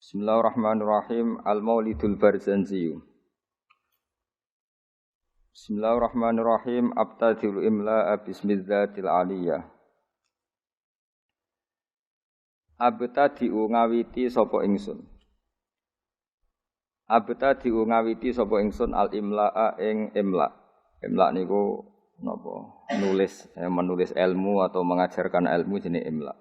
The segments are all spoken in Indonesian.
Bismillahirrahmanirrahim. Al-Maulidul Barzanji. Bismillahirrahmanirrahim. Abtadi'ul imla'a bismidzatil aliyah. Abtadi'u ngawiti sapa ingsun. Abtadi'u ngawiti sapa ingsun al-imla'a ing imla'. Imla' niku napa? Nulis, menulis ilmu atau mengajarkan ilmu jenenge imla'.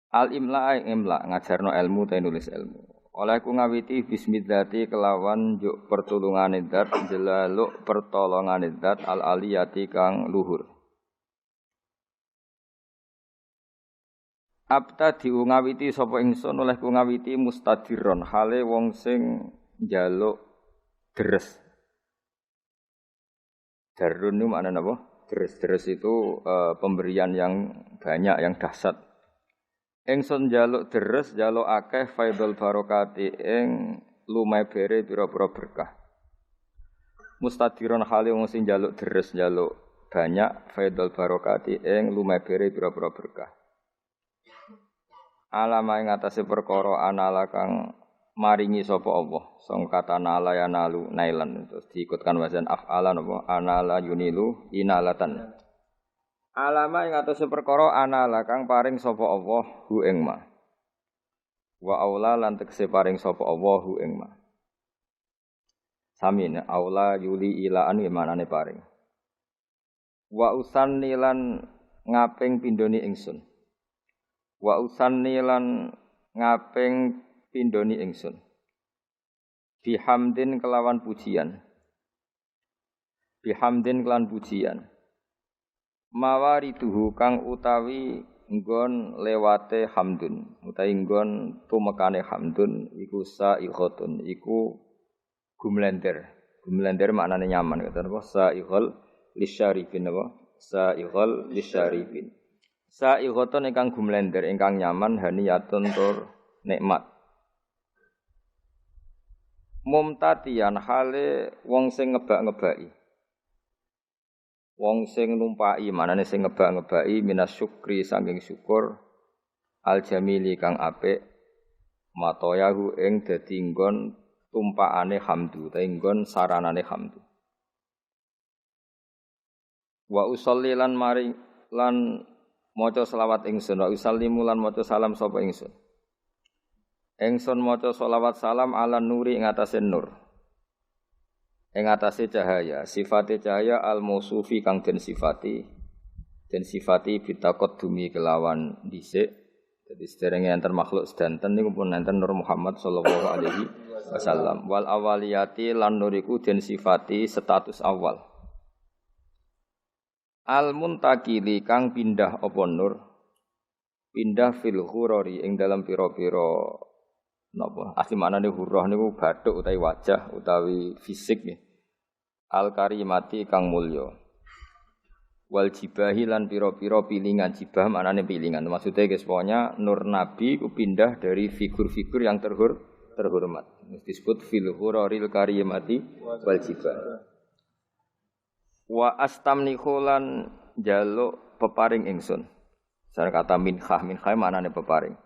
Al-imla ing imla ngajarno ilmu ta nulis ilmu. Oleh ku ngawiti bismillati kelawan njuk pertulungane zat jelaluk pertolongane zat al-aliyati kang luhur. Abta diungawiti sapa ingsun oleh ku ngawiti mustadiron hale wong sing njaluk deres. Darun niku maknane apa? Deres itu pemberian yang banyak yang dahsyat. Ingsun njaluk deres njaluk akeh faidul barokati ing lumebere pira-pira berkah. Mustadiron hale wong sing njaluk deres njaluk banyak faidul barokati ing lumebere pira-pira berkah. Alama ing atase perkara anala kang maringi sapa Allah. Song kata nala ya nalu nailan terus diikutkan wazan af'alan apa anala yunilu inalatan. Alama ing atase perkara anala kang paring sapa Allah hu ing ma. Wa aula lan tekse paring sapa Allah hu ing ma. Sami aula yuli ilaan manane paring. Wa usanni lan ngaping pindhoni ingsun. Wa usanni lan ngaping pindhoni ingsun. Bihamdin kelawan pujian. Bihamdin kelan pujian. Mawariduhu kang utawi nggon lewate hamdun utawi nggon tumekane hamdun iku sa'iqatun iku gumlender maknane nyaman kata apa sa'iqal lisyarifin apa sa'iqal lisyarifin sa'iqatun ingkang gumlender ingkang nyaman haniyatun tur nikmat mumtatiyan hale wong sing ngebak-ngebaki wong sing numpaki manane sing ngebak-ngebaki minas syukri saking syukur al jamili kang apik matoyahu ing dadi nggon tumpakane hamdu ta nggon saranane hamdu wa usolli lan mari lan maca selawat ingsun wa usallimu lan maca salam sapa ingsun maca selawat salam ala nuri ing atase nur ing atase cahaya, sifate cahaya al-mausufi kang den sifati bitaqaddumi kelawan dhisik. Dadi sederenge enten makhluk sedanten niku pun enten Nur Muhammad sallallahu alaihi wasallam. Wal awaliyati lan nuriku den sifati status awal. Al-muntakili kang pindah apa nur? Pindah fil ghurari ing dalam pira-pira napa? Asli maknane hurrah niku bathuk utawi wajah utawi fisik nggih. Al-karimati kang mulya. Wal jibahi lan pira-pira pilingan jibah maknane pilingan. Maksudnya guys pokoknya nur nabi ku pindah dari figur-figur yang terhormat. Disebut fil huraril karimati wal jibah. Wa astamnihu lan jaluk peparing ingsun. Cara kata minhah maknane peparing.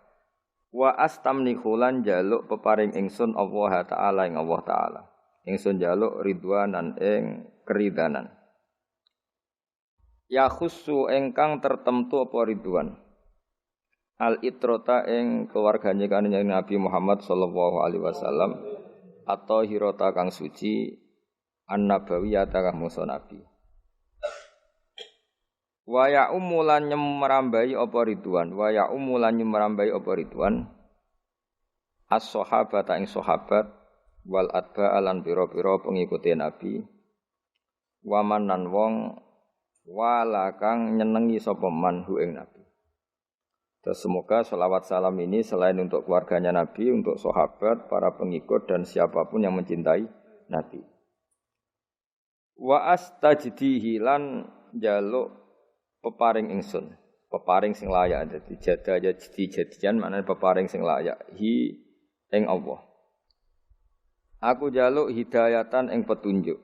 Wa astamnihu lan jaluk peparing ingsun Allah taala ing Allah taala. Ingsun jaluk ridwanan ing keridanan. Ya khussu ingkang tertentu apa ridwan. Al itrota ing keluargane kanjeng Nabi Muhammad sallallahu alaihi wasallam atau hirota kang suci an-nabawiyata kang musa nabi. Wa ya umulan nyemrambai apa ridwan, wa ya umulan nyemrambai apa ridwan. As-sahabata ing sahabat wal atba alan pira-pira pengikuti Nabi waman nan wong wala kang nyenengi sapa man hu ing Nabi. Terus semoga selawat salam ini selain untuk keluarganya Nabi, untuk sahabat, para pengikut dan siapapun yang mencintai Nabi. Wa astajdihi lan jaluk peparing ingsun, peparing sing layak dadi jada jadian maknane peparing sing layak hi ing Allah. Aku jaluk hidayatan ing petunjuk.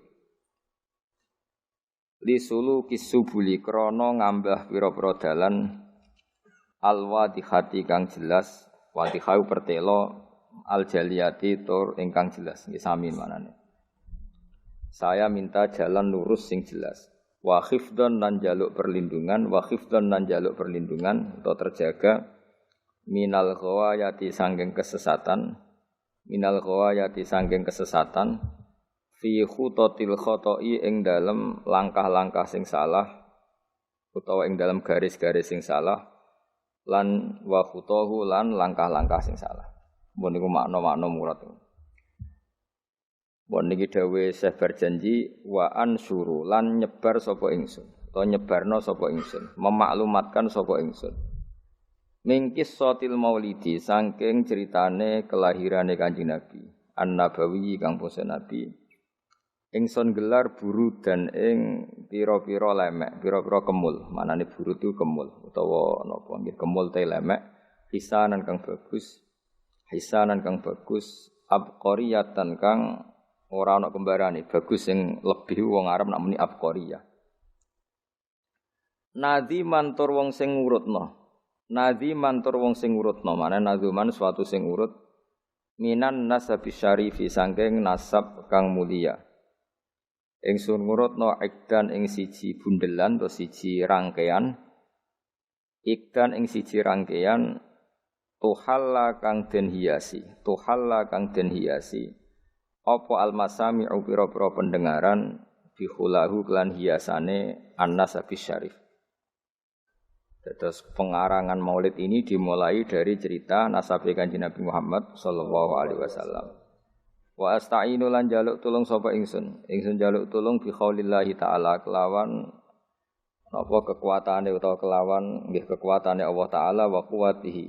Li sulu kisubuli krana ngambah pira-pira dalan alwadihati kang jelas Wadihau pertelo al jaliyati tur ingkang jelas. Nggih sami manane. Saya minta jalan lurus sing jelas. Wa khifdon nan jaluk perlindungan, atau terjaga minal ghawayati sanggeng kesesatan, fi khutatil khata'i ing dalem langkah-langkah sing salah utawa ing dalem garis-garis sing salah lan wa khutahu lan langkah-langkah sing salah. Mbon niku makna-makna murad. Mbon niki dawuh Syekh berjanji wa ansuru lan nyebar sapa ingsun, utawa nyebarno sapa ingsun, memaklumatkan sapa ingsun. Mingkis sotil maulidi saking ceritane kelahirane Kanjeng Nabi, An-Nabawi kang basa Nabi. Ingsun gelar buru dan ing pira-pira lemek, pira-pira kemul. Manane buru itu kemul utawa napa nggih kemul te lemek, hisanan kang bagus, abqariyatan kang ora ana kembarane, bagus sing lebih wong Arab nak muni abqariyah. Nadhi mantur wong sing ngurutno. Mana nadzuman suatu sing urut minan nasabi syarifi sangking nasab kang mulia. Ingsun ngurutno ikdan ing siji bundelan atau siji rangkaian. Ikdan ing siji rangkaian tuhalla kang den hiasi. Apa almasami'u pira-pira pendengaran bihulahu kelan hiasane an-nasabi syarif. Terus pengarangan maulid ini dimulai dari cerita nasab Kanjeng Nabi Muhammad sallallahu alaihi wasallam. Wa asta'inu lan jaluk tulung sapa ingsun. Ingsun jaluk tulung bi khaulillahi taala kelawan napa kekuatane utawa kelawan nggih kekuatane Allah taala wa quwwatihi.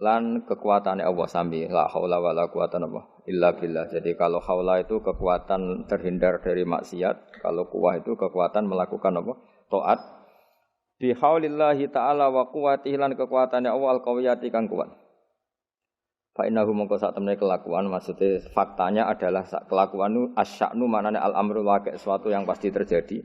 Lan kekuatane Allah sami la haula wala quwata illa billah. Jadi kalau haula itu kekuatan terhindar dari maksiat, kalau quwwah itu kekuatan melakukan apa? Taat. Bi haulillahi ta'ala wa quwwatihi lan kekuatane Allah al-qawiyati kang kuat. Fa innahu mongko sak temene kelakuan maksudnya faktanya adalah kelakuan itu asya'nu manane al-amru waqi' sesuatu yang pasti terjadi.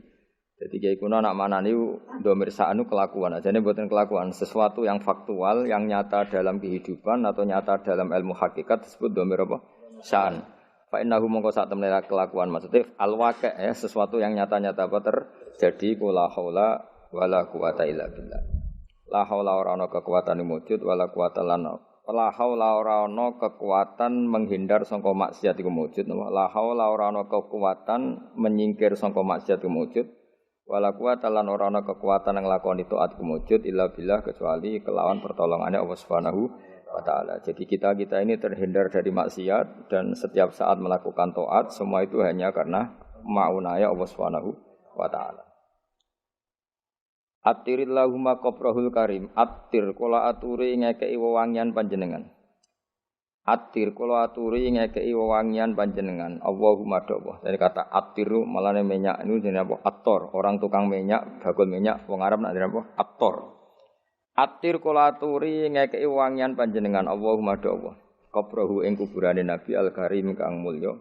Jadi kiai kuno nak manani dhamir sa'nu kelakuan ajane mboten kelakuan sesuatu yang faktual yang nyata dalam kehidupan atau nyata dalam ilmu hakikat disebut dhamir apa? Sa'an. Fa innahu mongko sak temene kelakuan maksudnya al-waqi' ya sesuatu yang nyata-nyata apa terjadi kula haula wala quwata illa billah. La haula ora ana kekuatan wujud wala quwata lana. La haula ora ana kekuatan menghindar sangka maksiat iku wujud. La haula ora ana kekuatan menyingkir sangka maksiat iku wujud. Wala quwata lan ora ana kekuatan nglakoni taat iku wujud illa billah kecuali kelawan pertolongane Allah Subhanahu wa taala. Jadi kita ini terhindar dari maksiat dan setiap saat melakukan taat semua itu hanya karena maunaya Allah Subhanahu wa taala. Attirillahumma qabrahul karim. Attir kula aturi ngekeki wewangian panjenengan. Allahumma dawa. Dari kata attiru malane minyak itu jenenge apa? Attor. Orang tukang minyak, bakul minyak wong Arab nak jenenge apa? Attor. Attir kula aturi ngekeki wewangian panjenengan. Allahumma dawa. Qabrahu ing kuburane Nabi al-Karim kang mulya.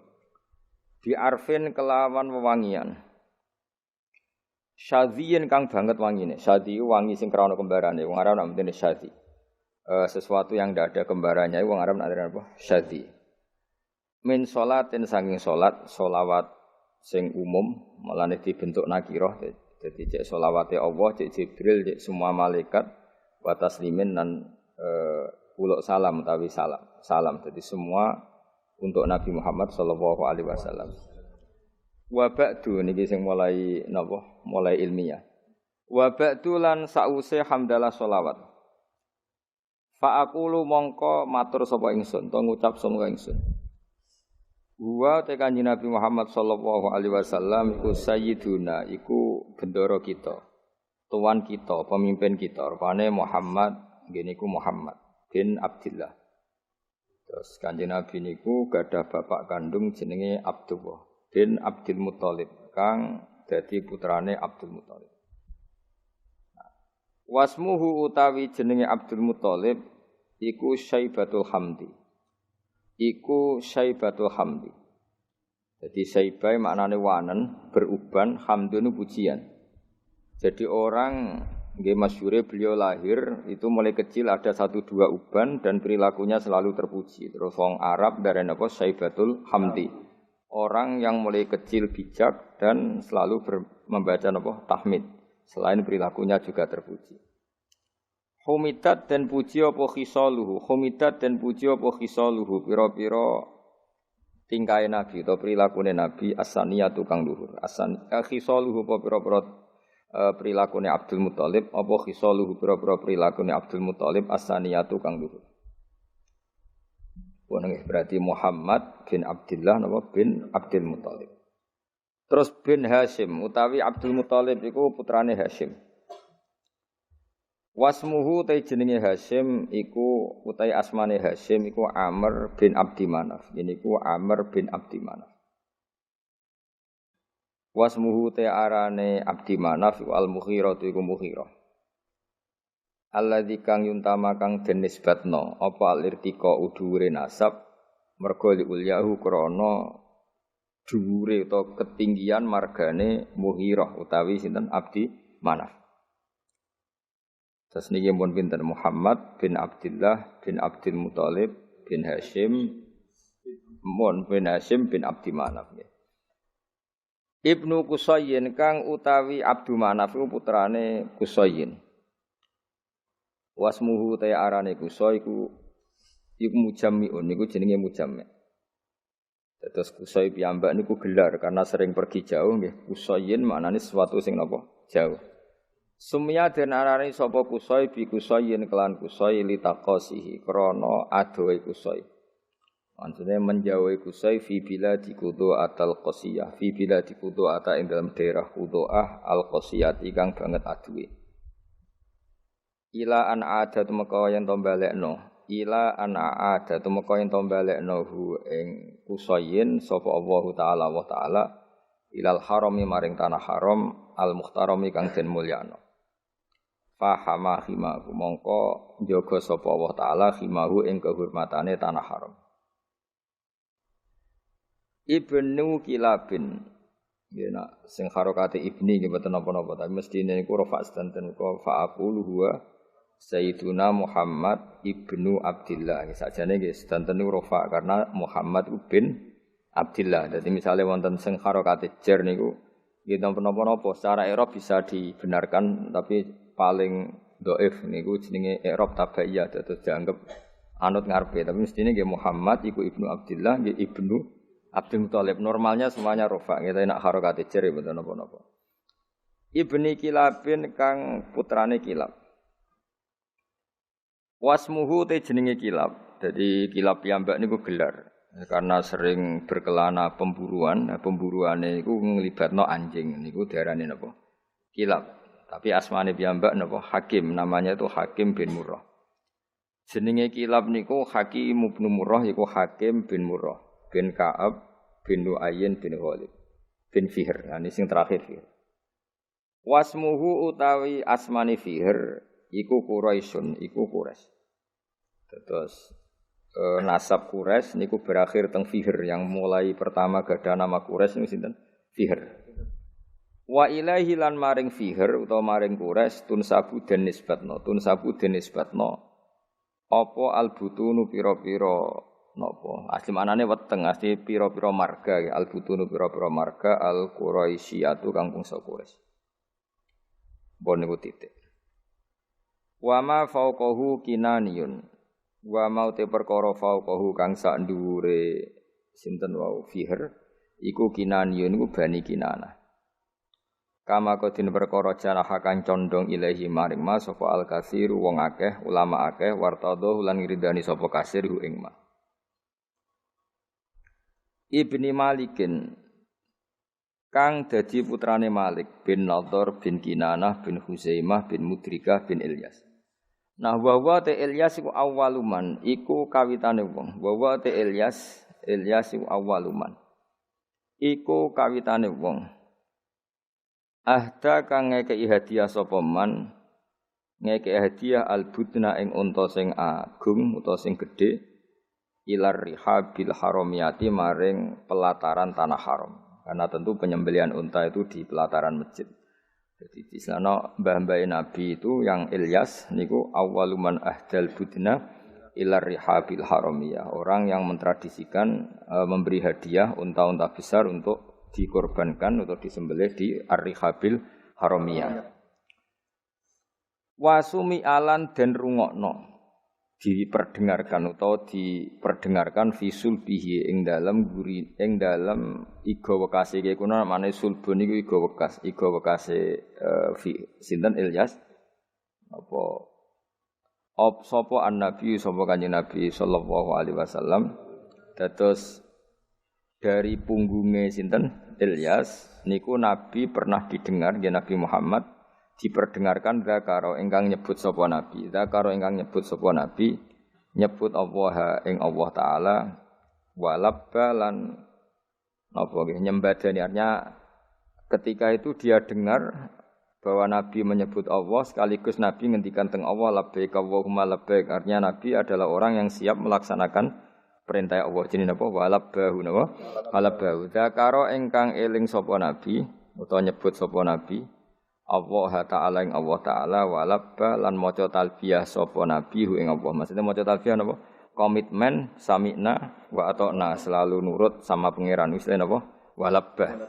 Bi arfin kelawan wewangian. Syadhiyin kang banget wangine. Syadhi wangi sing krana kembarane. Wong Arab nak mendene syadhi. Sesuatu yang tidak ada kembarannya wong Arab nak apa? Syadhi. Min sholatin sanging salat, sholawat sing umum, malane dibentuk nakirah. Jadi cek sholawate Allah, cek Jibril, cek semua malaikat, wa taslimin dan uluk salam utawi salam. Jadi semua untuk Nabi Muhammad sallallahu alaihi wasallam. Wa ba'du niki sing mulai napa? Mulai ilmiah. Wa ba'du lan sause hamdalah sholawat. Fa aqulu mongko matur sapa ingsun, to ngucap sapa ingsun. Wa te Kanjeng Nabi Muhammad sallallahu alaihi wasallam iku sayyiduna, iku bendoro kita. Tuan kita, pemimpin kita, rupane Muhammad, ngeniku Muhammad bin Abdullah. Terus Kanjeng Nabi niku gadah bapak kandung jenenge Abdullah bin Abdul Muthalib kang dadi putrane Abdul Muthalib. Wasmuhu utawi jenenge Abdul Muthalib iku Syaibatul Hamdi. Jadi Syaibah maknane wanen, beruban, hamdun pujian. Jadi orang Nggih masyhure beliau lahir itu mulai kecil ada 1-2 uban dan perilakunya selalu terpuji. Terus wong Arab darane apa Saibatul Hamdi. Orang yang mulai kecil bijak dan selalu membaca apa tahmid. Selain perilakunya juga terpuji. Humidat dan puji apa khisaluhu. Humidat dan puji apa khisaluhu. Pira-pira tingkahe Nabi atau perilakune Nabi as-saniyatu kang luhur. Khisaluhu apa pira-pira perilakune Abdul Muthalib apa khisaluhu pira-pira perilakune Abdul Muthalib as-saniyatu kang luhur. Berarti Muhammad bin Abdullah napa bin Abdul Muthalib. Terus bin Hashim utawi Abdul Muthalib iku putrane Hashim. Wasmuhu ta jenenge Hashim iku utawi asmane Hashim iku Amr bin Abdi Manaf. Niku Amr bin Abdi Manaf. Wasmuhu ta arane Abdi Manaf al-Mughirah iku Mughirah. Alladzi kang yuntama kang den nisbatno apa alirtika udhure nasab mergo liulyahu krana dhuwure utawa ketinggian margane Mughirah utawi sinten Abdi Manaf. Terus niki pun pinten Muhammad bin Abdullah bin Abdul Muthalib bin Hashim bin Hashim bin Abdi Manaf. Ibnu Qusayyin kang utawi Abdu Manaf iku putrane Qusayyin. Wasmuhu ta arane Qusay iku mujammiun niku jenenge mujammi'. Terus Qusay piyambak niku gelar karena sering pergi jauh nggih. Qusayyin maknane sesuatu sing napa? Jauh. Sumya den arane sapa Qusay bi Qusayyin kelan Qusay litaqasihi krana adohe Qusay. Maksudnya menjauhi Qusay fi biladi Qudu'at al-Qasiyah, fi biladi Qudu'at ing dalam daerah Qudu'ah al-Qasiyah kang banget aduwe. Ila an adat meka yen to balekno, ila an adat meka yen to balekno hu ing Qusayyin sapa Allah taala ilal harami maring tanah haram al-muhtarami kang den mulyakno. Fahama himahu mongko njaga sapa Allah taala himahu ing kehormatane tanah haram. Ibnu Kilabin nggih nak sing harokate ibni nggih mboten napa-napa tapi mestine niku rafa sedanten kok fa'aqulu huwa Sayyiduna Muhammad ibnu Abdillah. Sakjane nggih sedanten niku rafa karena Muhammad bin Abdillah. Dadi misale wonten sing harokate jar niku nggih napa-napa secara i'rab bisa dibenarkan tapi paling dhaif niku jenenge i'rab tabaiyah terus dianggap anut ngarepe tapi mestine nggih Muhammad iku ibnu Abdillah nggih ibnu Abdul Muthalib. Normalnya semuanya rafa kita nak harokate jar mboten napa-napa. Ibni Kilabin kang putrane Kilab. Wasmuhu te jenenge Kilab. Jadi Kilab piyambak niku gelar karena sering berkelana pemburuan. Nah, pemburuane iku nglibatno anjing niku diarani napa? Kilab. Tapi asmane piyambak napa? Hakim, namanya itu Hakim bin Murrah. Jenenge Kilab niku Hakim bin Murrah iku Hakim bin Murrah bin Ka'ab bin Nu'ayyin bin Ghalib bin Fihr. Nah, ini sing terakhir Fihr. Wasmuhu utawi asmane Fihr iku Quraisyun, iku Quraisy. Terus nasab Quraisy niku berakhir teng Fihr yang mulai pertama gadah nama Quraisy niku sinten? Fihr. Wa ilaihi lan maring Fihr utawa maring Quraisy tunsabu den nisbatno, apa albutunu pira-pira napa? Asli manane weteng, asli pira-pira marga ya albutunu pira-pira marga al-Quraisyatu kang bangsa Quraisy. Bon niku titik. Wa ma fauqahu kinaniyun. Wa mau te perkara fauqahu kang sak dhuwure sinten wau Fihr iku kinaniyun iku bani Kinanah. Kama kodin perkara janaha kang condong ilahi maring ma sapa al-katsiru wong akeh ulama akeh wartadho lan ngridani sapa kasir hu ing ma. Ibni Malikin kang dadi putrane Malik bin Nadhr bin Kinanah bin Huzaimah bin Mudrikah bin Ilyas. Nah wa te Ilyas iku awaluman iku kawitane wong. Wa te Ilyas iku awaluman. Iku kawitane wong. Ahda kang ngekeki hadiah sapa man ngekeki hadiah albudna ing unta sing agung utawa sing gedhe ilar rihabil haramiyati maring pelataran tanah haram. Karena tentu penyembelihan unta itu di pelataran masjid. Jadi di sana mbah-mbah Nabi itu yang Ilyas niku awwaluman ahdal budna ilar rihabil haramiyah. Orang yang mentradisikan memberi hadiah unta-unta besar untuk dikorbankan atau disembelih di ar-rihabil haramiyah. Wasumi alan den rungokno diperdengarkan atau diperdengarkan visul bihi ing dalam guri ing dalam iga wekase iki kuna namane sulbun iku iga wekase sinten Ilyas apa sapa an-nabi sapa kanjeng Nabi sallallahu alaihi wasallam dados dari punggunge sinten Ilyas niku Nabi pernah didengar nggih Nabi Muhammad diperdengarkan zakaro ingkang nyebut sapa nabi nyebut Allah ing Allah taala walabbalan napa nggih nyembadani artinya ketika itu dia dengar bahwa nabi menyebut Allah sekaligus nabi ngendikan teng Allah labbaik Allahumma labbaik artinya nabi adalah orang yang siap melaksanakan perintah Allah jenenge napa walabbahu napa walabbahu zakaro ingkang eling sapa nabi utawa nyebut sapa nabi Allah Ta'ala ing Allah Ta'ala walabba lan maca talbiyah sapa nabi ing Allah. Maksudnya maca talbiyah napa? Komitmen sami'na wa ata'na selalu nurut sama pangeran wis napa? Walabba.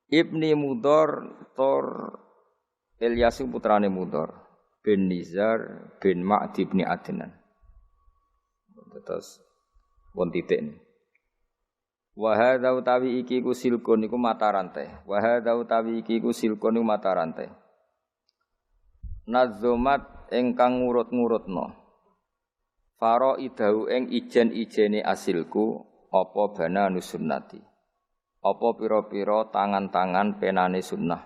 Ibni Mudhar Tor Ilyas putrane Mudhar bin Nizar bin Ma'di bin Adnan. Terus won titik ini. Wa hadza utawi iki ku silkun iku mata rantai. Wa hadza utawi iki ku silkun iku mata rantai. Nazomat ingkang ngurut-ngurutno. Faraidahu ing ijen-ijene asilku apa bana nusunnati. Apa pira-pira tangan-tangan penane sunnah.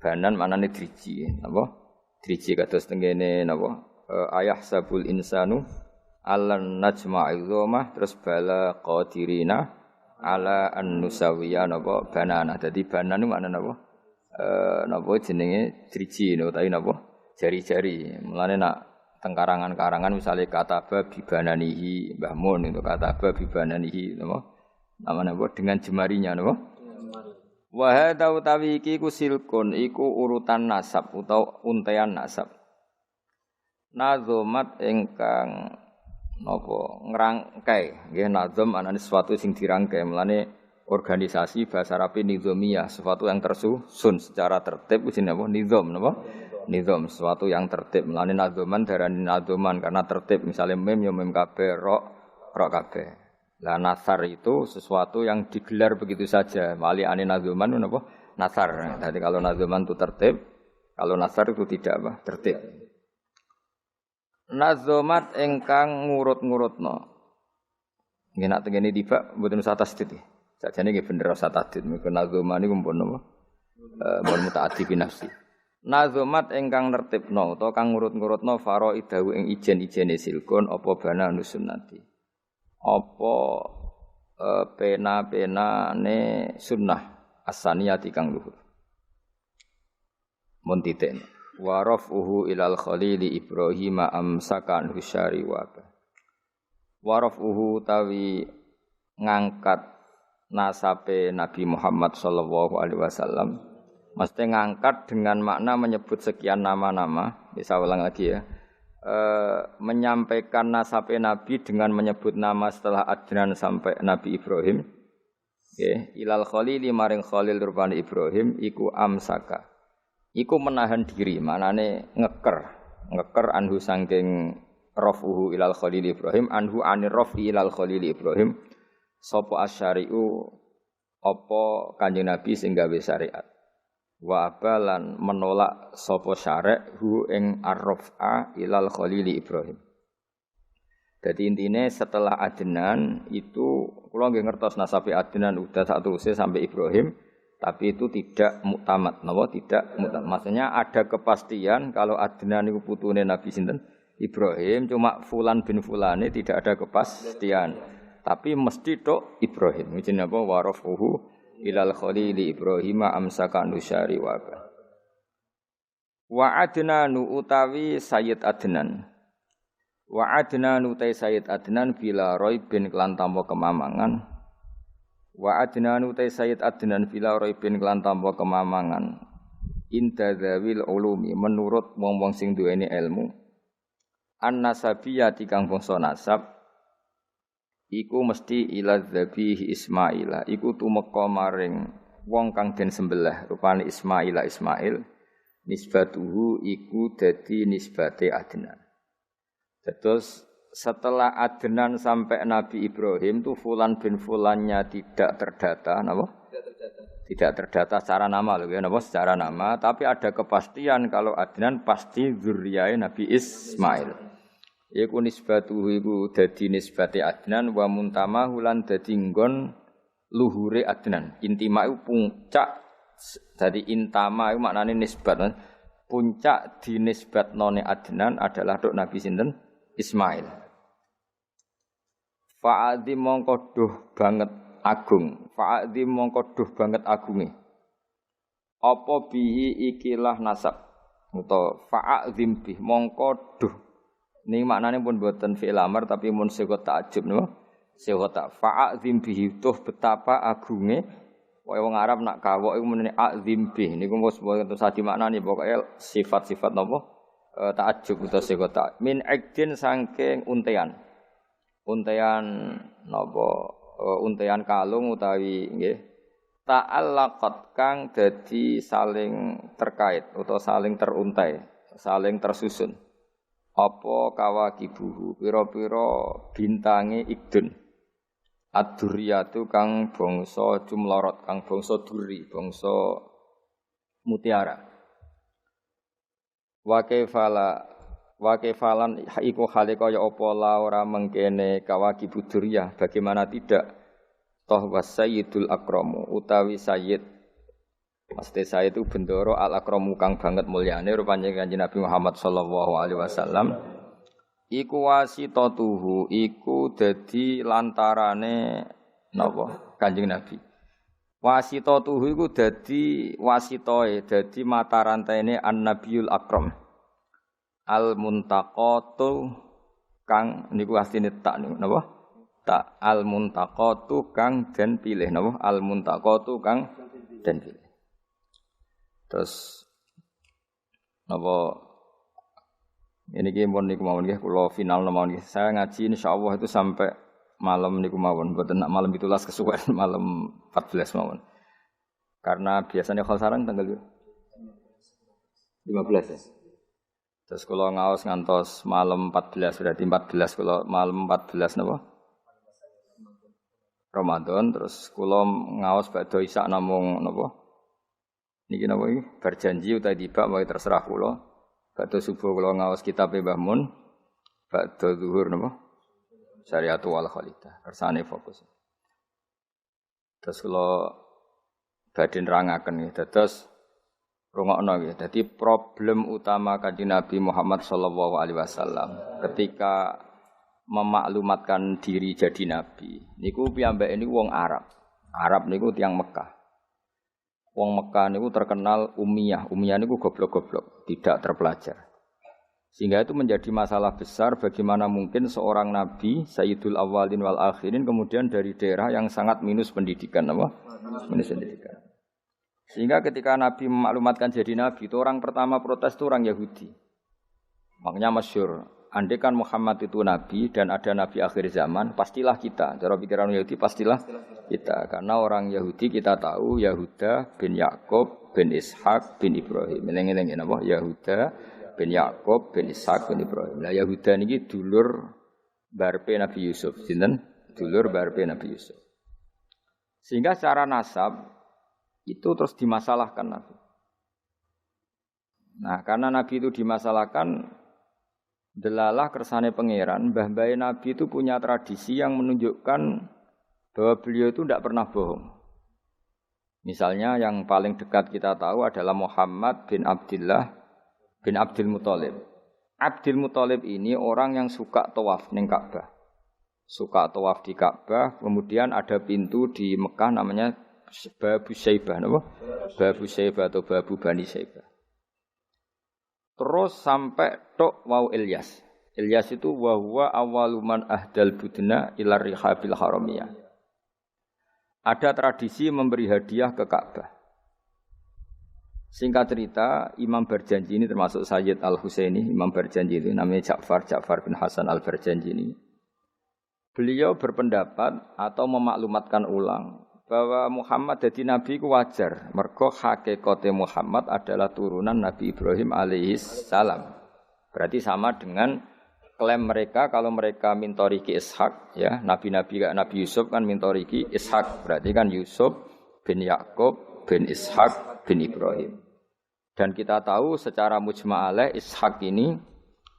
Banan manane driji, napa? Driji kados tengene napa? Ayah sabul insanu allan najma'il dhomah terus bala qadirina ala an-nusawiya napa banana. Dadi banan niku maknane napa? Napa jenenge driji utawi napa? Jari-jari. Mulane nak teng karangan-karangan misale kataba bibananihi Mbah Mun itu kataba bibananihi napa? Namane apa dengan jemarinya napa? Wa hadza utawi iki ku silkun iku urutan nasab utawa untean nasab. Nazomat ingkang napa ngrangkai nggih nazam anane sesuatu sing dirangkai melane organisasi bahasa Arab nizamiyah sesuatu yang tersusun secara tertib jenenge apa nizam napa nizam sesuatu yang tertib melane nazaman darani nazaman karena tertib misalnya mem ya mem kabeh ro kabeh lah nasar itu sesuatu yang digelar begitu saja wali ane nazaman napa nasar jadi kalau nazaman itu tertib kalau nasar itu tidak apa tertib. Nazomat ingkang ngurut-ngurutno. Nggih nak tengene tiba mboten usah tasdid. Sajane nggih bener usah tasdid. Mergo nazoman niku pun napa? Mun mutaaddi bi nafsi. Nazomat ingkang nertibno utawa kang ngurut-ngurutno faraidahu ing ijen-ijene silkun apa bana nusunnati. Apa pena-penane sunnah as-saniyati kang luhur. Mun titik. Wa rafuhu ilal khalili Ibrahim amsakan husyari wa rafuhu tawi ngangkat nasabe Nabi Muhammad sallallahu alaihi wasallam mesti ngangkat dengan makna menyebut sekian nama-nama bisa ulang lagi ya menyampaikan nasabe Nabi dengan menyebut nama setelah Adnan sampai Nabi Ibrahim nggih ilal khalili maring khalil rupane Ibrahim iku amsaka iku menahan diri, manane ngeker anhu saking rafuhu ilal khalil Ibrahim, anhu anir rafi ilal khalil Ibrahim, sapa asyari'u apa kanjeng Nabi sing gawe syariat. Wa abalan menolak sapa syari' hu ing arrafa ilal khalil Ibrahim. Jadi intinya setelah Adnan itu kula nggih ngertos nasabe Adnan udah sak teruse sampai Ibrahim. Tapi itu tidak muktamad, napa tidak muktamad. Maksudnya ada kepastian kalau Adnan niku putune Nabi sinten Ibrahim, cuma fulan bin fulane tidak ada kepastian. Tapi mesti tok Ibrahim. Jenenge apa warafuhu ilal khalil Ibrahim amsaka nusyari wa ba. Wa Adnanu utawi Sayyid Adnan. Wa Adnanu utai Sayyid Adnan bila raibin kelan tanpa kemamangan. Wa Adnan utai Sayyid Adnan bila raibin kelan tanpa kemamangan inda dzawil ulumi menurut wong-wong sing duweni ilmu an-nasabiyati kang bangsa nasab iku mesti ila dzabih Ismaila iku tumeka maring wong kang den sembelih rupane Ismail nisbatuhu iku dadi nisbate Adnan. Terus setelah Adnan sampai Nabi Ibrahim tu fulan bin fulannya tidak terdata, napa? Tidak terdata secara nama loh ya, napa? Secara nama, tapi ada kepastian kalau Adnan pasti zuriyae Nabi Ismail. Iku nisbatuhu iku dadi nisbate Adnan wa muntamahu lan dadi nggon luhure Adnan. Intima iku puncak. Jadi intama itu maknanya nisbat. Puncak dinisbat none Adnan adalah dok Nabi sinten Ismail. Fa'adhi mongko duh banget agung. Fa'adhi mongko duh banget agunge. Apa bihi ikilah nasab. Atau fa'adhim bih mongko duh. Ini maknanya pun buatan fi'il amar tapi mun sigot ta'ajub no. Sigot ta' fa'adhim bihi tuh betapa agunge. Wong Arab nak kawok iku menene azim bih niku mos mboten sadi maknane pokoke sifat-sifat napa ta'ajjub utawa segota min ikdin saking untean napa untean kalung utawi nggih ta'allaqat kang dadi saling terkait utawa saling teruntai saling tersusun apa kawakibuhu pira-pira bintange ikdun ad-durriyatu kang bangsa jumlorot, kang bangsa duri, bangsa mutiara. Wa kaifalan iku hale kaya apa la ora mengkene kawakib durriyah, bagaimana tidak toh wasayyidul akramu utawi sayyid. Maksudnya sayyid itu bendoro al-akramu kang banget mulyane rupane Kanjeng Nabi Muhammad sallallahu alaihi wasallam. Iku wasitatuhu iku dadi lantarane napa Kanjeng Nabi. Wasitatuhu iku dadi wasitoe dadi mata rantene an-nabiyul akram. Al muntaqatu kang niku asline tak niku napa? Tak al muntaqatu kang den pilih napa? Al muntaqatu kang den pilih. Terus napa ini gimana niku mawon nggih kula final mawon nggih. Saya ngaji insyaallah itu sampai malam niku mawon, mboten nak malam 17 kesuwen malam 14 mawon. Karena biasanya khol sarang tanggal 15 ya. Terus kula ngaos ngantos malam 14 berarti 14 kula malam 14 napa? Ramadan terus kula ngaos badhe isak namung napa? Niki napa iki? Berjanji utawa tiba wae terserah kula. Badhe subuh kula ngaos kitabe Mbah Mun. Badhe zuhur napa? Syariatul wal khalidah. Kersane fokus. Terus kula badhe nerangaken nggih. Dados rungokno nggih. Dadi problem utama Kanjeng Nabi Muhammad sallallahu alaihi wasallam ketika memaklumatkan diri jadi nabi. Niku piyambake niku wong Arab. Arab niku tiyang Mekah. Wong Mekah niku terkenal ummiyah. Ummiyah niku goblok-goblok, tidak terpelajar. Sehingga itu menjadi masalah besar bagaimana mungkin seorang nabi Sayyidul Awwalin wal Akhirin kemudian dari daerah yang sangat minus pendidikan apa? Minus pendidikan. Sehingga ketika Nabi memaklumatkan jadi nabi itu orang pertama protes itu orang Yahudi. Makanya masyhur, andai kan Muhammad itu nabi dan ada nabi akhir zaman, pastilah kita. Cara pikiran Yahudi pastilah kita. Karena orang Yahudi kita tahu Yahuda bin Yakub bin Ishak bin Ibrahim. Eling-eling napa? Yahuda bin Yakub bin Ishak bin Ibrahim. Lah Yahuda niki dulur barpe Nabi Yusuf. Sinten? Dulur barpe Nabi Yusuf. Sehingga secara nasab itu terus dimasalahkan Nabi. Nah, karena Nabi itu dimasalahkan, delalah kersane pangeran, mbah-mbah Nabi itu punya tradisi yang menunjukkan bahwa beliau itu tidak pernah bohong. Misalnya yang paling dekat kita tahu adalah Muhammad bin Abdullah bin Abdul Muthalib. Abdul Muthalib ini orang yang suka tawaf ning Ka'bah. Suka tawaf di Ka'bah, kemudian ada pintu di Mekah namanya Babu Syaibah, napa? Babu Syaibah atau Babu Bani Syaibah. Terus sampai tok wau Ilyas. Ilyas itu wa huwa awwaluman ahdal budna ila rihabil haramiyah. Ada tradisi memberi hadiah ke Ka'bah. Singkat cerita, Imam Barjanji ini termasuk Sayyid Al-Husaini, Imam Barjanji itu namanya Ja'far bin Hasan Al-Barjanji ini. Beliau berpendapat atau memaklumatkan ulang bahwa Muhammad jadi nabi ku wajar. Mergo hakikate Muhammad adalah turunan Nabi Ibrahim alaihis salam. Berarti sama dengan klaim mereka kalau mereka mintoriki Ishak, ya, nabi-nabi kayak Nabi Yusuf kan mintoriki Ishak. Berarti kan Yusuf bin Yakub bin Ishak bin Ibrahim. Dan kita tahu secara mujma'alah Ishak ini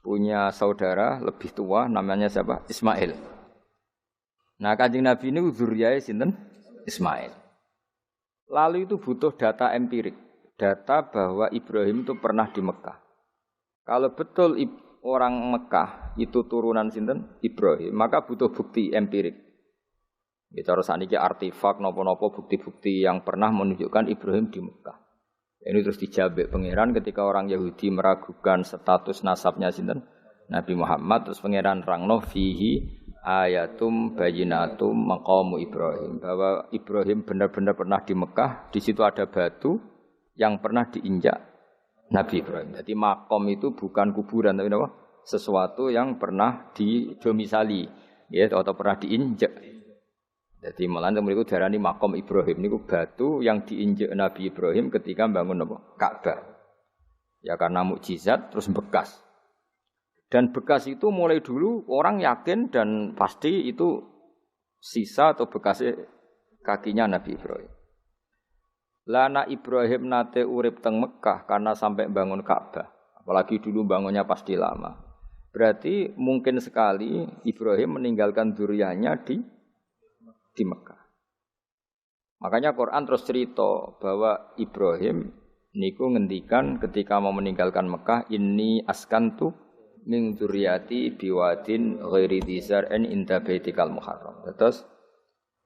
punya saudara lebih tua namanya siapa? Ismail. Nah, Kanjeng Nabi ini dzurriyyah sinten? Ismail. Lalu itu butuh data empirik, data bahwa Ibrahim itu pernah di Mekah. Kalau betul orang Mekah itu turunan sinten? Ibrahim, maka butuh bukti empirik. Kita harus saniki artefak napa-napa bukti-bukti yang pernah menunjukkan Ibrahim di Mekah. Ini terus dijabek pangeran ketika orang Yahudi meragukan status nasabnya sinten Nabi Muhammad, terus pangeran rangno fihi ayatum bayyinatum maqamu Ibrahim, bahwa Ibrahim benar-benar pernah di Mekah, di situ ada batu yang pernah diinjak Nabi Ibrahim. Jadi makom itu bukan kuburan tapi apa? Sesuatu yang pernah didomisali, ya, atau pernah diinjak. Jadi malah mereka darani makom Ibrahim niku batu yang diinjak Nabi Ibrahim ketika bangun apa? Ka'bah. Ya karena mukjizat terus bekas. Dan bekas itu mulai dulu orang yakin dan pasti itu sisa atau bekas kakinya Nabi Ibrahim. Lana Ibrahim nate urip teng Mekah karena sampai bangun Ka'bah. Apalagi dulu bangunnya pasti lama. Berarti mungkin sekali Ibrahim meninggalkan dzurriyyahnya di Mekah. Makanya Quran terus cerita bahwa Ibrahim niku ngendikan ketika mau meninggalkan Mekah, inni askantu min dzurriyyati biwadin ghairi dzar'in inda baitikal muharram. Terus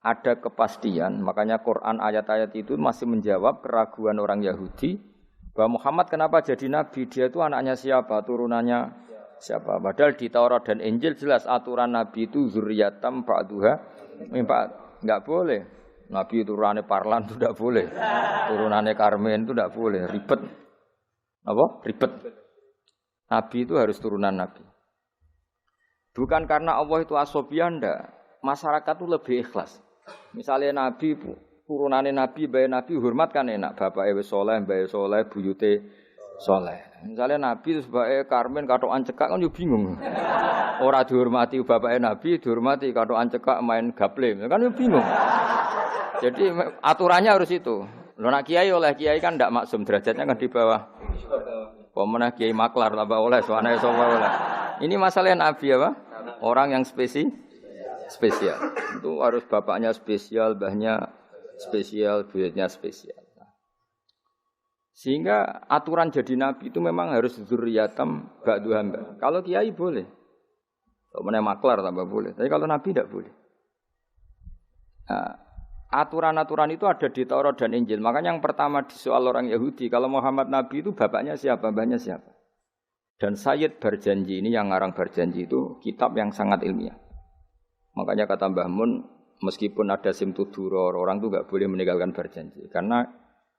ada kepastian, makanya Quran ayat-ayat itu masih menjawab keraguan orang Yahudi bahwa Muhammad kenapa jadi nabi, dia itu anaknya siapa, turunannya siapa. Padahal di Taurat dan Injil jelas aturan nabi itu dzurriyyatam ba'duha enggak boleh. Nabi turunannya Parlan itu enggak boleh. Turunannya Karmen itu enggak boleh, ribet. Apa? Ribet. Nabi itu harus turunan nabi. Bukan karena Allah itu asobiyah ndak. Masyarakat itu lebih ikhlas. Misalnya nabi turunannya nabi, bae nabi hormat kan enak. Bapake wis saleh, mbae saleh, buyute saleh. Misalnya nabi terus bae Karmen katokan cekak kan yo bingung. Ora dihormati bapake nabi, dihormati katokan cekak main gaple. Kan yo bingung. Jadi aturannya harus itu. Lho nak kiai oleh kiai kan ndak maksum, derajatnya kan di bawah. Pemenang kiai maklar tambah oleh soane sapa oleh. Ini masalah nabi apa? Orang yang spesial. Itu harus bapaknya spesial, mbahnya spesial, buyutnya spesial. Sehingga aturan jadi nabi itu memang harus dzurriyyatam ba'du hamba. Kalau kiai boleh. Kalau menaik maklar tambah boleh. Tapi kalau nabi tidak boleh. Nah, aturan-aturan itu ada di Taurat dan Injil. Makanya yang pertama disoal orang Yahudi, kalau Muhammad nabi itu bapaknya siapa, mbahnya siapa. Dan Sayyid Barjanji ini yang ngarang Barjanji itu kitab yang sangat ilmiah. Makanya kata Mbah Mun, meskipun ada simtuduror, orang itu enggak boleh meninggalkan Barjanji. Karena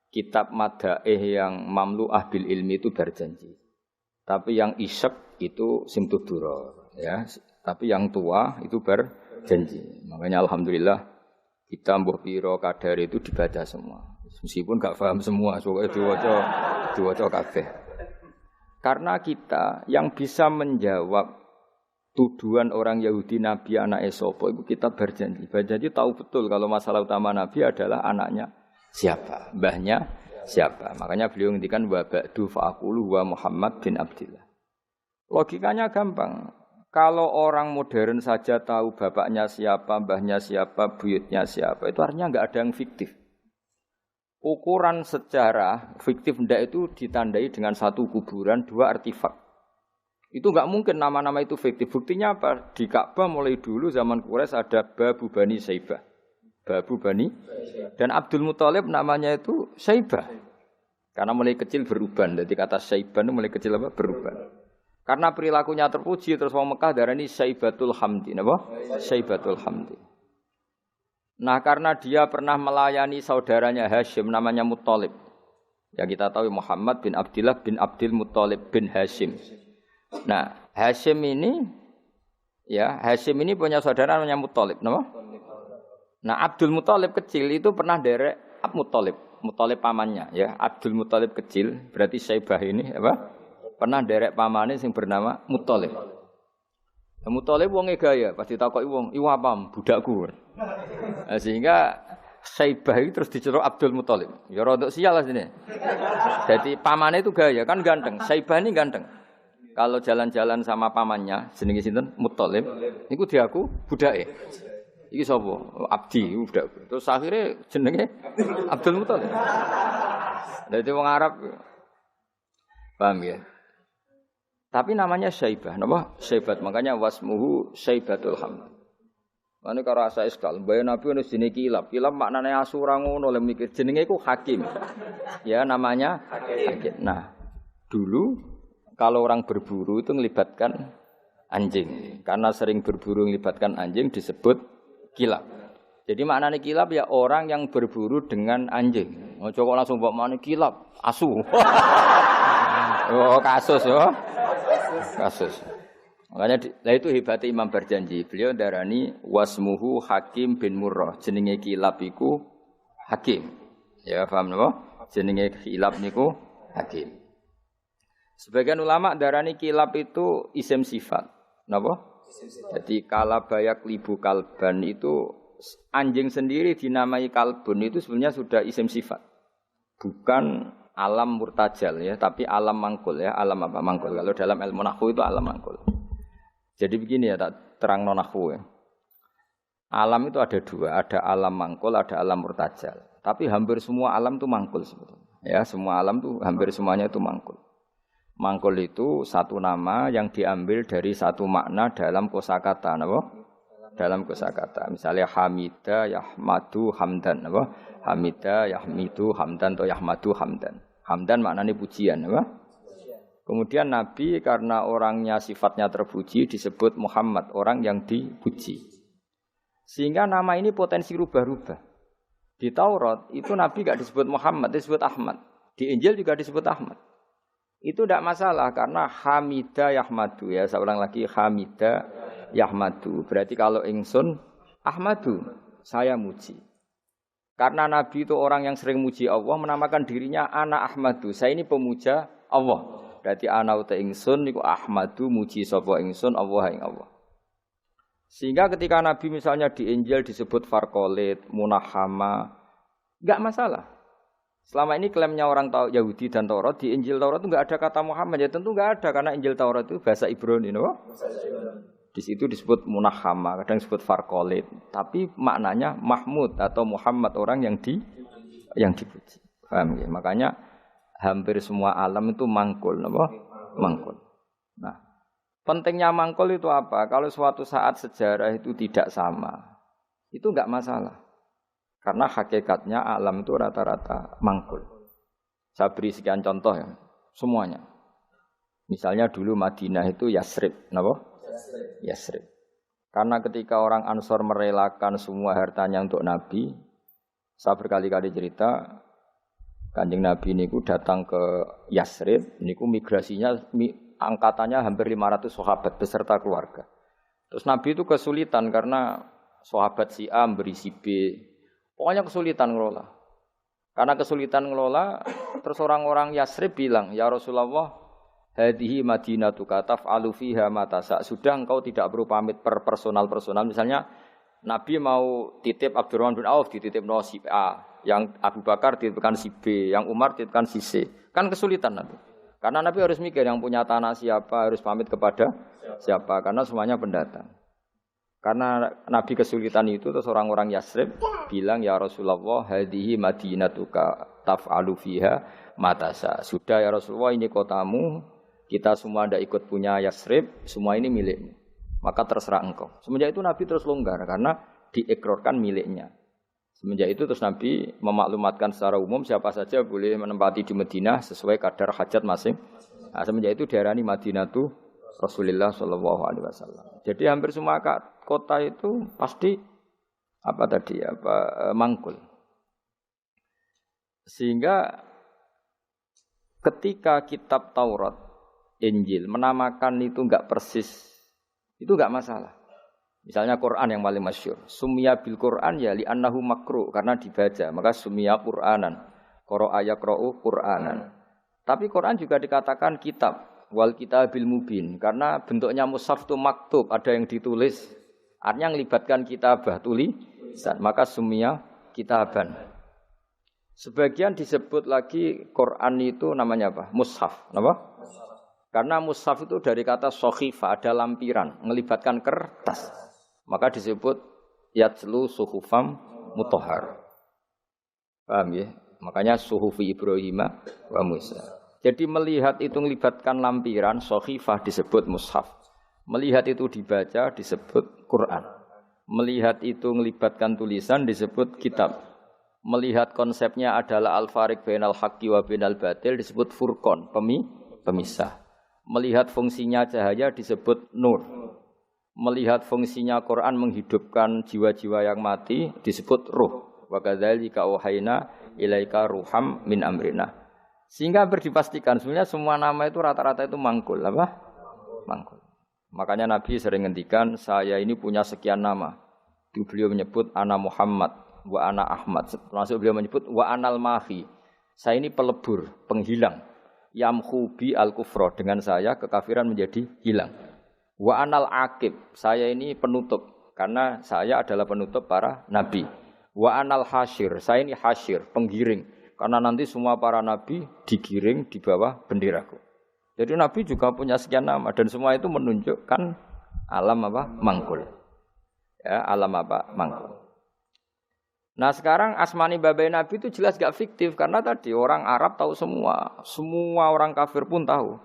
kitab madaih yang mamlu'ah bil ilmi itu Barjanji. Tapi yang isyek itu simtuduror, ya. Tapi yang tua itu Barjanji. Makanya alhamdulillah kita mbuh piro kadar itu dibaca semua. Meskipun enggak paham semua, soalnya diwaca kabeh. Karena kita yang bisa menjawab tuduhan orang Yahudi Nabi anak Esopo itu kita Barjanji. Barjanji tahu betul kalau masalah utama Nabi adalah anaknya siapa, mbahnya siapa. Makanya beliau ngendikan wa ba'du fa'aqulu wa Muhammad bin Abdillah. Logikanya gampang. Kalau orang modern saja tahu bapaknya siapa, mbahnya siapa, buyutnya siapa, itu artinya enggak ada yang fiktif. Ukuran sejarah fiktif ndak itu ditandai dengan satu kuburan, dua artefak. Itu enggak mungkin nama-nama itu fiktif. Buktinya apa? Di Ka'bah mulai dulu zaman Quraisy ada Babu Bani Saibah. Babu Bani dan Abdul Muthalib namanya itu Saibah. Karena mulai kecil beruban. Jadi kata Saibah itu mulai kecil apa? Beruban. Karena perilakunya terpuji terus wong Mekah darani Saibatul Hamdi, napa? Saibatul Hamdi. Nah, karena dia pernah melayani saudaranya Hashim namanya Muthalib. Ya kita tahu Muhammad bin Abdullah bin Abdul Muthalib bin Hashim. Nah, Hashim ini punya saudara namanya Muthalib, nama? Nah, Abdul Muthalib kecil itu pernah derek Muthalib pamannya, ya. Abdul Muthalib kecil, berarti Syaibah ini apa? Pernah derek pamannya yang bernama Muthalib. Muthalib wonge gaya, pas ditakoki wong, "Iku apa, budakku?" Nah, sehingga Syaibah itu terus diceluk Abdul Muthalib. Ya rodok sial lah sini. Jadi pamannya itu gaya, kan ganteng. Syaibah ini ganteng. Kalau jalan-jalan sama pamannya, jenenge sinten? Muthalib. Niku diaku budake. Iki sapa? Abdi budakku. Terus akhirnya jenenge Abdul Muthalib. Dadi wong Arab. Paham ya? Tapi namanya Syaibah, napa? Syaibat. Makanya wasmuhu Syaibatul Hamd. Mane karo asa iskal, mbae Nabi ono jenenge Kilab. Kilab maknane asu ora ngono, lek mikir jenenge iku Hakim. Ya namanya Hakim. Nah, dulu kalau orang berburu itu melibatkan anjing. Karena sering berburu melibatkan anjing disebut Kilab. Jadi maknane Kilab ya orang yang berburu dengan anjing. Ojo kok langsung mbok maknane Kilab, asu. Oh, kasus yo. Kasus. Makanya itu hebatnya Imam Barjanji. Beliau darani wasmuhu Hakim bin Murrah. Jenenge Kilab iku Hakim. Ya paham napa? Jenenge Kilab niku Hakim. Sebagian ulama darani Kilab itu isim sifat. Napa? Jadi kalabayak libu kalban itu anjing sendiri dinamai kalbun itu sebenarnya sudah isim sifat. Bukan alam murtajal ya, tapi alam mangkul ya. Alam apa mangkul? Kalau dalam ilmu nahwu itu alam mangkul. Jadi begini ya, tak terang nonahwu ya. Alam itu ada dua, ada alam mangkul, ada alam murtajal. Tapi hampir semua alam itu mangkul sebetulnya. Ya, semua alam itu hampir semuanya itu mangkul. Mangkul itu satu nama yang diambil dari satu makna dalam kosakata, napa? Dalam kosakata. Misalnya Hamida, Yahmadu, Hamdan, napa? Hamida, Yahmidu, Hamdan atau Yahmadu, Hamdan. Hamdan maknanya pujian, napa? Kemudian Nabi karena orangnya sifatnya terpuji disebut Muhammad, orang yang dipuji. Sehingga nama ini potensi rubah-rubah. Di Taurat itu Nabi enggak disebut Muhammad, disebut Ahmad. Di Injil juga disebut Ahmad. Itu tidak masalah karena Hamida Yahmadu ya, saya ulang lagi Hamida Yahmadu. Berarti kalau ingsun Ahmadu, saya muji. Karena Nabi itu orang yang sering muji Allah, menamakan dirinya Ana Ahmadu. Saya ini pemuja Allah. Berarti ana uta ingsun niku Ahmadu muji sapa ingsun Allah ing Allah. Sehingga ketika Nabi misalnya di Injil disebut Farqalit, Munahama, enggak masalah. Selama ini klaimnya orang Yahudi dan Taurat, di Injil Taurat itu enggak ada kata Muhammad. Ya tentu enggak ada karena Injil Taurat itu bahasa Ibrani, no? Di situ disebut Munahama, kadang disebut Farqalit, tapi maknanya Mahmud atau Muhammad, orang yang dipuji. Paham ya? Makanya hampir semua alam itu mangkul, apa? Mangkul. Nah, pentingnya mangkul itu apa? Kalau suatu saat sejarah itu tidak sama, itu enggak masalah. Karena hakikatnya alam itu rata-rata mangkul. Saya beri sekian contoh ya, semuanya. Misalnya dulu Madinah itu Yasrib, apa? Yasrib. Karena ketika orang Ansor merelakan semua hartanya untuk Nabi, saya berkali-kali cerita, Kanjeng Nabi niku datang ke Yasrib, niku migrasinya angkatannya hampir 500 sahabat beserta keluarga. Terus Nabi itu kesulitan karena sahabat si A beri si B. Pokoknya kesulitan ngelola. Karena kesulitan ngelola, terus orang-orang Yasrib bilang, "Ya Rasulullah, hadhihi madinatuka taf'alu fiha ma tasa." Sudah engkau tidak perlu pamit per personal. Misalnya Nabi mau titip Abdurrahman bin Auf dititip si A. Yang Abu Bakar dititipkan si B, yang Umar dititipkan si C. Kan kesulitan nanti. Karena Nabi harus mikir yang punya tanah siapa, harus pamit kepada siapa, karena semuanya pendatang. Karena Nabi kesulitan itu, terus orang-orang Yasrib bilang, "Ya Rasulullah, hadhihi madinatuka taf'alu fiha matasa." Sudah ya Rasulullah, ini kotamu, kita semua tidak ikut punya Yasrib, semua ini milikmu. Maka terserah engkau. Semenjak itu Nabi terus longgar karena diikrarkan miliknya. Semenjak itu terus Nabi memaklumatkan secara umum siapa saja boleh menempati di Madinah sesuai kadar hajat masing. Nah, semenjak itu diarani Madinatu Rasulullah sallallahu alaihi wasallam. Jadi hampir semua kota itu pasti mangkul. Sehingga ketika kitab Taurat, Injil menamakan itu enggak persis, itu enggak masalah. Misalnya Quran yang paling masyhur, sumya bil Quran ya li annahu makru karena dibaca, maka sumya Quranan. Qara'a yaqra'u Quranan. Tapi Quran juga dikatakan kitab wal kitabil mubin karena bentuknya mushaf itu maktub, ada yang ditulis. Artinya melibatkan kitabah tulisan, maka sumya kitaban. Sebagian disebut lagi Quran itu namanya apa? Mushaf. Apa? Karena mushaf itu dari kata sohifa, ada lampiran, melibatkan kertas. Maka disebut yatslu suhufam mutahhar. Paham ya? Makanya suhufi Ibrahim wa Musa. Jadi melihat itu melibatkan lampiran, sohifah disebut mushaf. Melihat itu dibaca disebut Quran. Melihat itu melibatkan tulisan disebut kitab. Melihat konsepnya adalah al-fariq bainal haqqi wa bainal batil disebut furqan, pemisah. Melihat fungsinya cahaya disebut nur. Melihat fungsinya Quran menghidupkan jiwa-jiwa yang mati disebut ruh. Wa kadzalika auhayna ilaika ruham min amrina. Sehingga berdipastikan sebenarnya semua nama itu rata-rata itu mangkul, apa? Mangkul. Makanya Nabi sering ngendikan, saya ini punya sekian nama. Beliau menyebut ana Muhammad wa ana Ahmad. Langsung beliau menyebut wa anal mahi. Saya ini pelebur, penghilang. Yamhu bi al-kufra, dengan saya kekafiran menjadi hilang. Wa anal aqib, saya ini penutup karena saya adalah penutup para nabi. Wa anal hasyir, saya ini hasyir, penggiring karena nanti semua para nabi digiring di bawah benderaku. Jadi nabi juga punya sekian nama dan semua itu menunjukkan alam apa? Mangkul. Ya, alam apa? Mangkul. Nah sekarang asmani babai Nabi itu jelas gak fiktif karena tadi orang Arab tahu semua orang kafir pun tahu.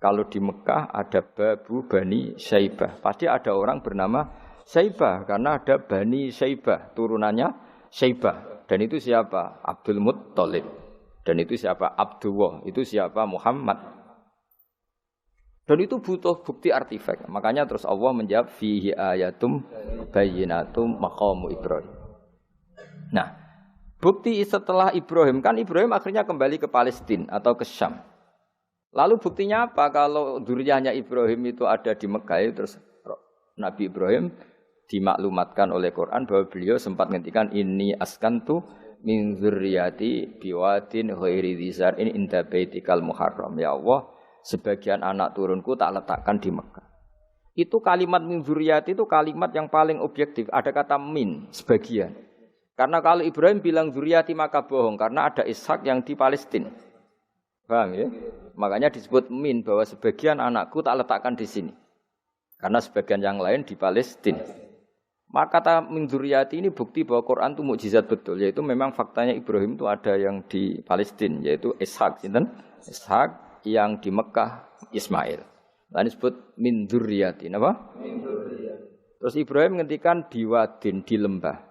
Kalau di Mekah ada Babu Bani Syaibah, pasti ada orang bernama Syaibah karena ada Bani Syaibah, turunannya Syaibah. Dan itu siapa? Abdul Muttalib. Dan itu siapa? Abdullah. Itu siapa? Muhammad. Dan itu butuh bukti artefak. Makanya terus Allah menjawab fihi ayatum bayyinatum maqamu Ibrahim. Nah, bukti setelah Ibrahim, kan Ibrahim akhirnya kembali ke Palestina atau ke Syam. Lalu buktinya apa kalau dzurriyyahnya Ibrahim itu ada di Mekah, terus Nabi Ibrahim dimaklumatkan oleh Quran bahwa beliau sempat ngendikan inni askantu min dzurriyyati biwadin ghairi dzar'in inda baitikal muharram. Ya Allah, sebagian anak turunku tak letakkan di Mekah. Itu kalimat min dzurriyyati itu kalimat yang paling objektif, ada kata min, sebagian. Karena kalau Ibrahim bilang dzurriyyati maka bohong karena ada Ishak yang di Palestina. Paham ya? Makanya disebut min bahwa sebagian anakku tak letakkan di sini. Karena sebagian yang lain di Palestina. Maka kata min dzurriyyati ini bukti bahwa Quran itu mukjizat betul, yaitu memang faktanya Ibrahim itu ada yang di Palestina, yaitu Ishak, Ishak yang di Mekah Ismail. Lalu disebut min dzurriyyati, apa? Min dzurriyyati. Terus Ibrahim ngendikan biwadin di lembah.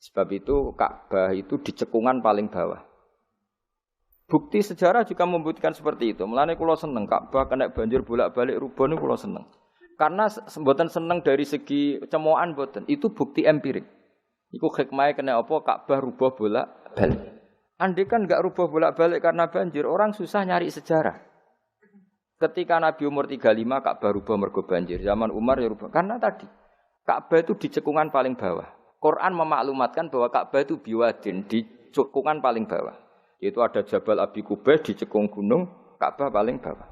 Sebab itu Ka'bah itu di cekungan paling bawah. Bukti sejarah juga membuktikan seperti itu. Mulane kula seneng Ka'bah kena banjir bolak-balik rubuh niku kula seneng. Karena mboten seneng dari segi cemoan mboten, itu bukti empirik. Iku hikmahe kena apa Ka'bah rubuh bolak-balik. Andai kan enggak rubuh bolak-balik karena banjir, orang susah nyari sejarah. Ketika Nabi umur 35 Ka'bah rubuh mergo banjir, zaman Umar ya rubuh. Karena tadi Ka'bah itu di cekungan paling bawah. Quran memaklumatkan bahwa Ka'bah itu biwadin, di cekungan paling bawah. Yaitu ada Jabal Abi Qubais di cekung gunung, Ka'bah paling bawah.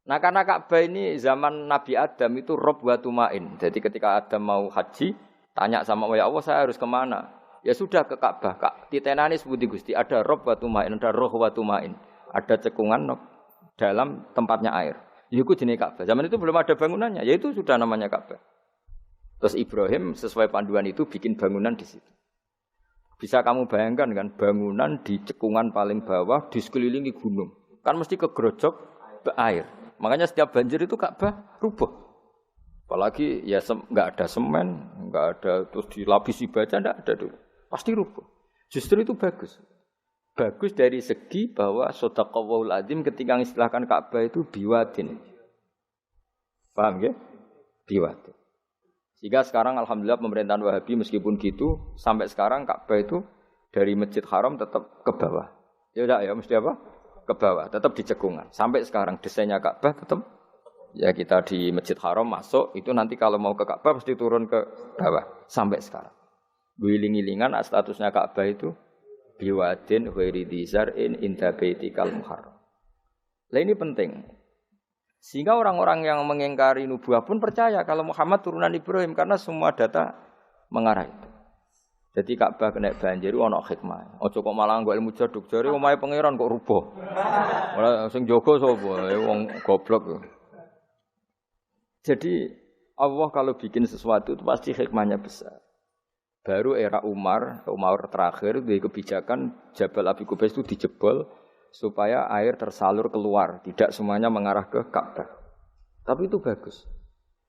Nah karena Ka'bah ini zaman Nabi Adam itu rob wa tumain. Jadi ketika Adam mau haji, tanya sama ya Allah saya harus kemana? Ya sudah ke Ka'bah. Titenani sebuti Gusti, ada rob wa tumain, ada roh wa tumain. Ada cekungan dalam tempatnya air. Itu jenis Ka'bah. Zaman itu belum ada bangunannya, yaitu sudah namanya Ka'bah. Terus Ibrahim sesuai panduan itu bikin bangunan di situ. Bisa kamu bayangkan kan bangunan di cekungan paling bawah di sekelilingi gunung. Kan mesti kegerojok air. Makanya setiap banjir itu Ka'bah rubuh. Apalagi ya enggak ada semen, enggak ada terus dilapisi baja, enggak ada dulu. Pasti rubuh. Justru itu bagus. Bagus dari segi bahwa shadaqallahul azim ketika mengistilahkan Ka'bah itu biwadin. Paham ya? Biwadin. Sehingga sekarang alhamdulillah pemerintahan Wahabi meskipun gitu sampai sekarang Ka'bah itu dari Masjid Haram tetap ke bawah. Ya udah ya mesti apa? Ke bawah, tetap di cekungan. Sampai sekarang desainnya Ka'bah tetap ya kita di Masjid Haram masuk itu nanti kalau mau ke Ka'bah mesti turun ke bawah sampai sekarang. Wiling-wilingan statusnya Ka'bah itu biwadin ghairi dzar'in inda baitikal muharram. Lah ini penting. Sehingga orang-orang yang mengingkari nubuah pun percaya kalau Muhammad turunan Ibrahim karena semua data mengarah itu. Jadi Ka'bah kena banjir ana hikmah. Aja kok malah nggo ilmu jaduk jare omahe pangeran kok rubuh. Ora sing jaga sapa? Wong goblok. Jadi Allah kalau bikin sesuatu itu pasti hikmahnya besar. Baru era Umar terakhir di kebijakan Jabal Abi Qubais itu dijebol supaya air tersalur keluar, tidak semuanya mengarah ke Ka'bah. Tapi itu bagus.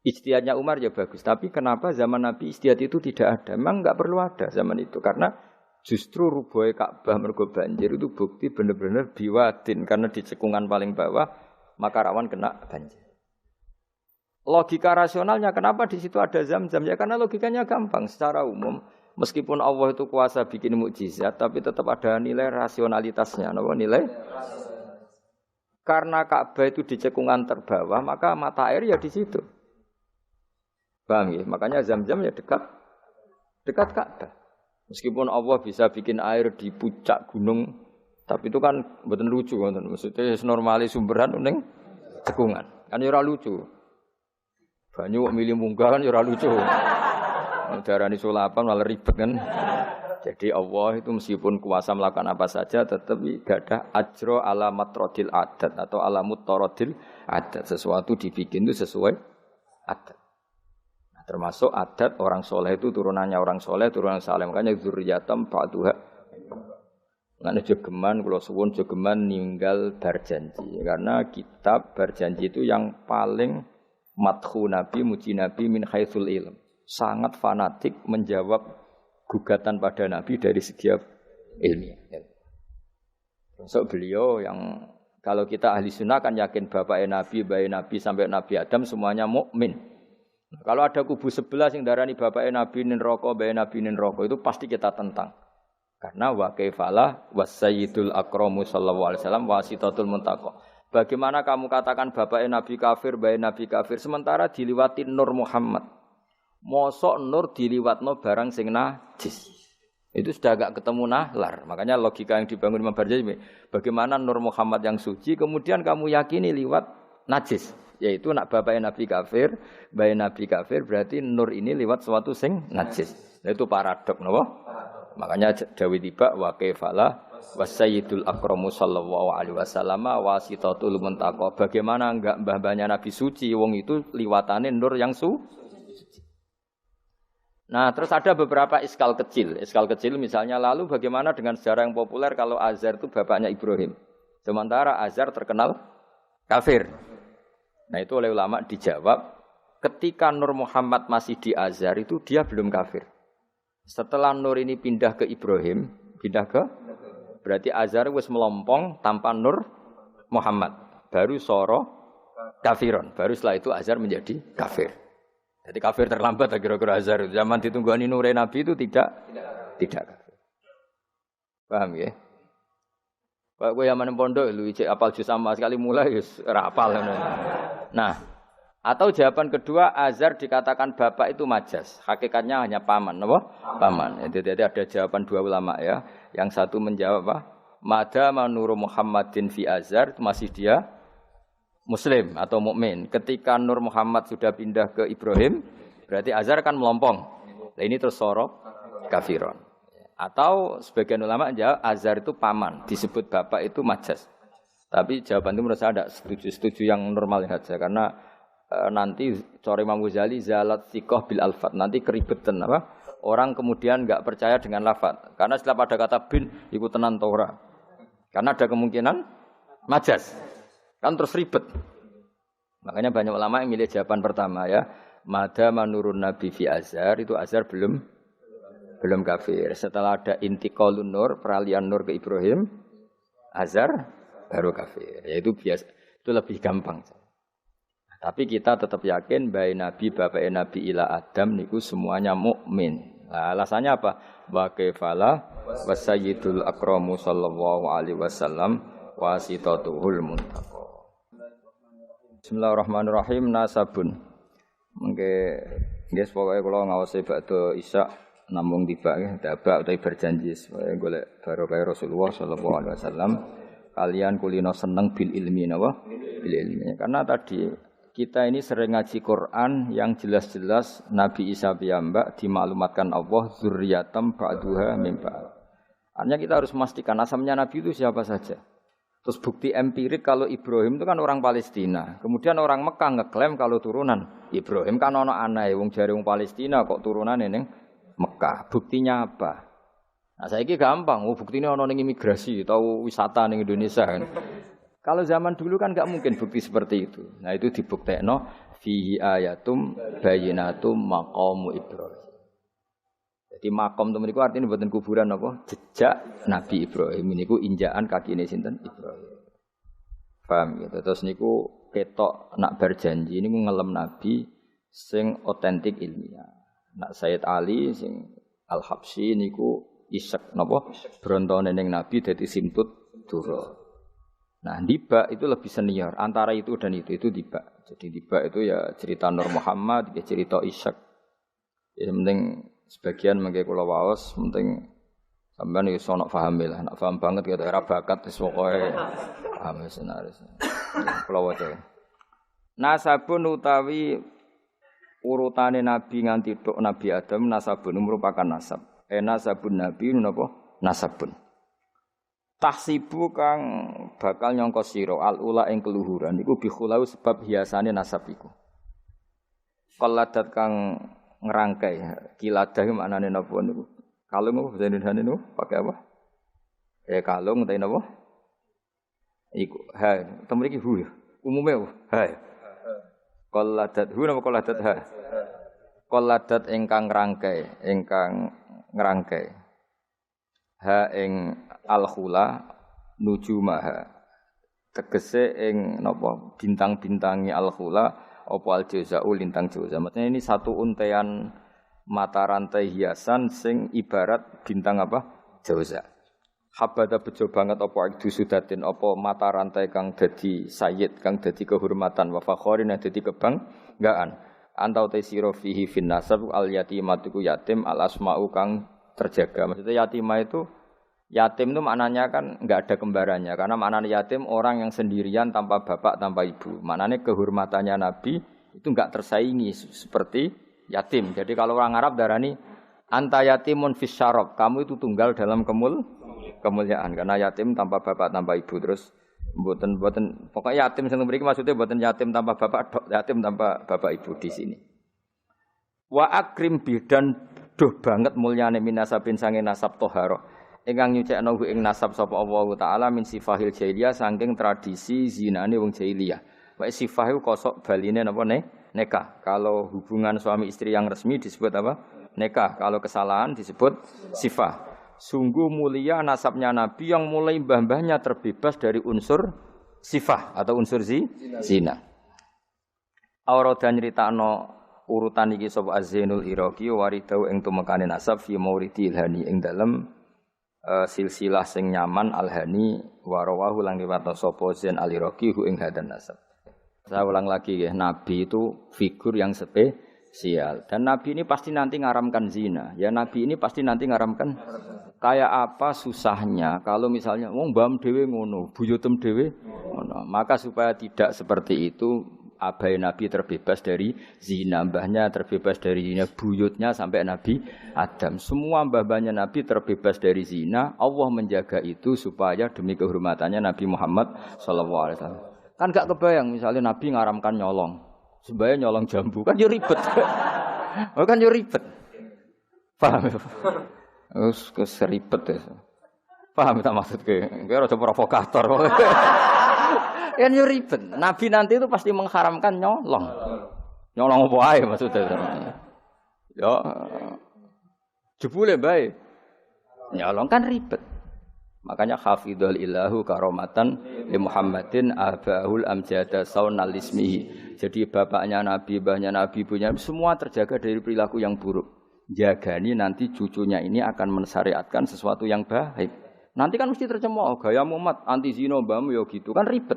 Ijtihadnya Umar ya bagus, tapi kenapa zaman Nabi ijtihad itu tidak ada? Memang enggak perlu ada zaman itu karena justru rubuhe Ka'bah mergo banjir itu bukti benar-benar biwadin karena di cekungan paling bawah maka rawan kena banjir. Logika rasionalnya kenapa di situ ada Zam-Zam? Ya karena logikanya gampang secara umum. Meskipun Allah itu kuasa bikin mukjizat tapi tetap ada nilai rasionalitasnya, napa nilai? Karena Ka'bah itu di cekungan terbawah, maka mata air ya di situ. Paham ya? Makanya Zam-Zam ya dekat Ka'bah. Meskipun Allah bisa bikin air di puncak gunung, tapi itu kan mboten lucu ngoten. Maksudnya normale sumberan ning cekungan. Kan ya ora lucu. Banyu kok milih munggah kan ya ora lucu. Darani sulapan malah ribet kan. Jadi Allah itu meskipun kuasa melakukan apa saja tetap gadah ajro ala matrodil adat atau ala mutarodil adat. Sesuatu dibikin itu sesuai adat. Nah, termasuk adat orang soleh itu turunannya orang soleh, turunan saleh. Makanya dzurriyatam ba'duha. Ngene jogeman kula suwun jogeman ninggal berjanji. Karena kitab berjanji itu yang paling madhu Nabi, muji Nabi min haitsul ilm. Sangat fanatik menjawab gugatan pada Nabi dari segi ilmiah. Termasuk beliau yang kalau kita ahli sunnah kan yakin bapaknya Nabi, bayi Nabi sampai Nabi Adam semuanya mukmin. Kalau ada kubu sebelah yang darani bapaknya Nabi nin roko, bayi Nabi nin roko itu pasti kita tentang. Karena wa kaifalah wasayyidul akramu sallallahu alaihi wasallam wasitatul muntaqo. Bagaimana kamu katakan bapaknya Nabi kafir, bayi Nabi kafir sementara diliwati Nur Muhammad. Mosok nur diliwatno barang sing najis. Itu sudah agak ketemu nahlar. Makanya logika yang dibangun Imam Barjani, bagaimana Nur Muhammad yang suci kemudian kamu yakini liwat najis, yaitu nak bapaknya Nabi kafir, bayi Nabi kafir berarti nur ini liwat sesuatu sing najis. Nah, itu paradok napa? Makanya dawuh tiba wa kaifalah wasayyidul akramu sallallahu alaihi wasallam wasitatul muntaqo. Bagaimana enggak mbah-mbahnya Nabi suci wong itu liwatane nur yang suci. Nah, terus ada beberapa iskal kecil. Iskal kecil misalnya lalu bagaimana dengan sejarah yang populer kalau Azar itu bapaknya Ibrahim. Sementara Azar terkenal kafir. Nah, itu oleh ulama dijawab, ketika Nur Muhammad masih di Azar itu dia belum kafir. Setelah Nur ini pindah ke Ibrahim, berarti Azar wis melompong tanpa Nur Muhammad. Baru soro kafiron. Baru setelah itu Azar menjadi kafir. Jadi kafir terlambat kira-kira Azhar. Zaman ditunggani nure Nabi itu tidak kafir. Paham ya? Kalau gue yang pondok lu cek apal juz sama sekali mulai wis ora apal. Nah, atau jawaban kedua Azhar dikatakan bapak itu majas. Hakikatnya hanya paman, apa? Paman. Jadi ada jawaban dua ulama ya. Yang satu menjawab apa? Mada manuru Muhammadin fi Azhar itu masih dia Muslim atau mukmin. Ketika Nur Muhammad sudah pindah ke Ibrahim, berarti Azhar kan melompong. Nah, ini terus sorok kafiron. Atau sebagian ulama jawab Azhar itu paman, disebut bapak itu majas. Tapi jawaban itu menurut saya tidak setuju yang normal saja karena nanti cara Imam Ghazali zalat sikoh bil alfat, nanti keribetan apa? Orang kemudian enggak percaya dengan lafaz. Karena setelah pada kata bin iku tenan Torah. Karena ada kemungkinan majas. Kan terus ribet. Makanya banyak ulama yang milih jawaban pertama ya. Mada manurun Nabi fi Azhar, itu Azhar belum kafir. Setelah ada intiqalun nur, peralihan nur ke Ibrahim, Azhar baru kafir. Yaitu biasa, itu lebih gampang. Tapi kita tetap yakin bayi Nabi, bapak Nabi ila Adam niku semuanya mukmin. Nah, alasannya apa? Wa kaifalah wasayyidul akramu sallallahu alaihi wasallam wasitatuhul muntaqa. Bismillahirrahmanirrahim. Nasabun. Mengke nggih pokoke kula ngawasi badhe isya namung tiba dabak utawi berjanji supaya golek barokah Rasulullah sallallahu alaihi wasallam kalian kulino seneng bil ilmi napa bil ilmi. Karena tadi kita ini sering ngaji Quran yang jelas-jelas Nabi Isa piyambak dimaklumatkan Allah zurriyatam ba'duha min ba'd. Artinya kita harus memastikan asalnya Nabi itu siapa saja. Terus bukti empirik kalau Ibrahim itu kan orang Palestina. Kemudian orang Mekah ngeklaim kalau turunan Ibrahim kan ono anae wong jare wong Palestina kok turunane ning Mekah. Buktinya apa? Nah, saiki gampang, buktinya ono ning imigrasi atau wisata ning Indonesia kan. Kalau zaman dulu kan enggak mungkin bukti seperti itu. Nah, itu dibuktekno fihi ayatum bayyinatum maqamu Ibrahim. Jadi makom temen niku artine mboten kuburan apa? Jejak Nabi Ibrahim niku injakan kakine sinten Ibrahim. Paham gitu. Terus niku ketok nak berjanji niku ngelem Nabi sing otentik ilmiah. Nak Sayyid Ali sing Al-Habsyi niku isek napa brontone ning Nabi dadi simtut dura. Nah, Dibak itu lebih senior antara itu dan itu Dibak. Jadi Dibak itu ya cerita Nur Muhammad, ya cerita Ishak. Ya penting sebagian mengke kula waos penting sampean iso nak paham lah, nak paham banget ya era bakat wis pokoke paham senaris. Kula waca. Nasabun utawi urutane nabi nganti tok Nabi Adam nasabun merupakan nasab. Nasabun nabi napa? Nasabun. Tahsibu kang bakal nyangka sira al-ula ing keluhuran iku bi khulau sebab hiasane nasab iku. Qalladat kang ngerangkai kiladah maknane napa niku kalung apa bahasa Indonesia niku pakai apa kalung utawa napa iku ha temu iki hu umume ha qalladat hu napa qalladat ha qalladat ingkang ngerangkai ha ing al-khula nujumaha tegese ing napa bintang-bintangi al-khula apa al-jauza'u lintang jauza. Maksudnya ini satu untaian mata rantai hiasan sing ibarat bintang apa? Jauza. Habada bejo banget apa ikdu sudatin apa mata rantai kang dadi sayyid kang dadi kehormatan wa fakhorin dadi kebanggaan. Antau te sira fihi fin nasab al yatimatu yatim al asma'u kang terjaga. Maksudnya yatimah itu yatim itu maknanya kan enggak ada kembarannya karena maknanya yatim orang yang sendirian tanpa bapak tanpa ibu. Maknanya kehormatannya Nabi itu enggak tersaingi seperti yatim. Jadi kalau orang Arab darani anta yatimun fis syarab, kamu itu tunggal dalam kemuliaan karena yatim tanpa bapak tanpa ibu. Terus mboten pokoknya yatim sing mriki maksudnya mboten yatim tanpa bapak, yatim tanpa bapak ibu di sini. Wa akrim bidan duh banget mulyane minasabin sange nasab toharoh. Ingkang nyucikna ing nasab sapa Allah taala min sifahil jahiliyah saking tradisi zinane wong jahiliyah. Wae sifah iku kosok baline napa nikah. Kalau hubungan suami istri yang resmi disebut apa? Nikah. Kalau kesalahan disebut sifah. Sungguh mulia nasabnya Nabi yang mulai mbah-mbahnya terbebas dari unsur sifah atau unsur zina. Aurada nyritakno urutan iki sapa Az-Zainul Iraqi waridau ing tumekane nasab fi mauridi ilhani ing dalem silsilah sing nyaman al-hani wa rawahu lang riwayat sapa Zain al-Iraqi hu ing hadan nasab. Saya ulang lagi ya, Nabi itu figur yang spesial dan Nabi ini pasti nanti ngaramkan zina. Ya Nabi ini pasti nanti ngaramkan kayak apa susahnya kalau misalnya wong mbam dhewe ngono, buyutem dhewe ngono. Maka supaya tidak seperti itu abai Nabi terbebas dari zina, mbahnya terbebas dari zina, buyutnya sampai Nabi Adam. Semua mbah-mbahnya Nabi terbebas dari zina. Allah menjaga itu supaya demi kehormatannya Nabi Muhammad sallallahu alaihi wasallam. Kan gak kebayang misalnya Nabi ngaramkan nyolong. Sebaya nyolong jambu kan yo ribet. Oh kan yo ribet. Paham? Wes keseribet ya. Paham ta maksudke? Kowe rada provokator. Kan yo ribet. Nabi nanti itu pasti mengharamkan nyolong. Nyolong apa ae maksudnya. Ya. Jebule bae. Nyolong kan ribet. Makanya hafidhul ilahu karomatan li Muhammadin abahul amjada saunal ismihi. Jadi bapaknya Nabi, mbahnya Nabi, ibunya semua terjaga dari perilaku yang buruk. jagani nanti cucunya ini akan mensyariatkan sesuatu yang baik. Nanti kan mesti tercemooh, gayamu mat anti zina mbahmu ya gitu kan ribet.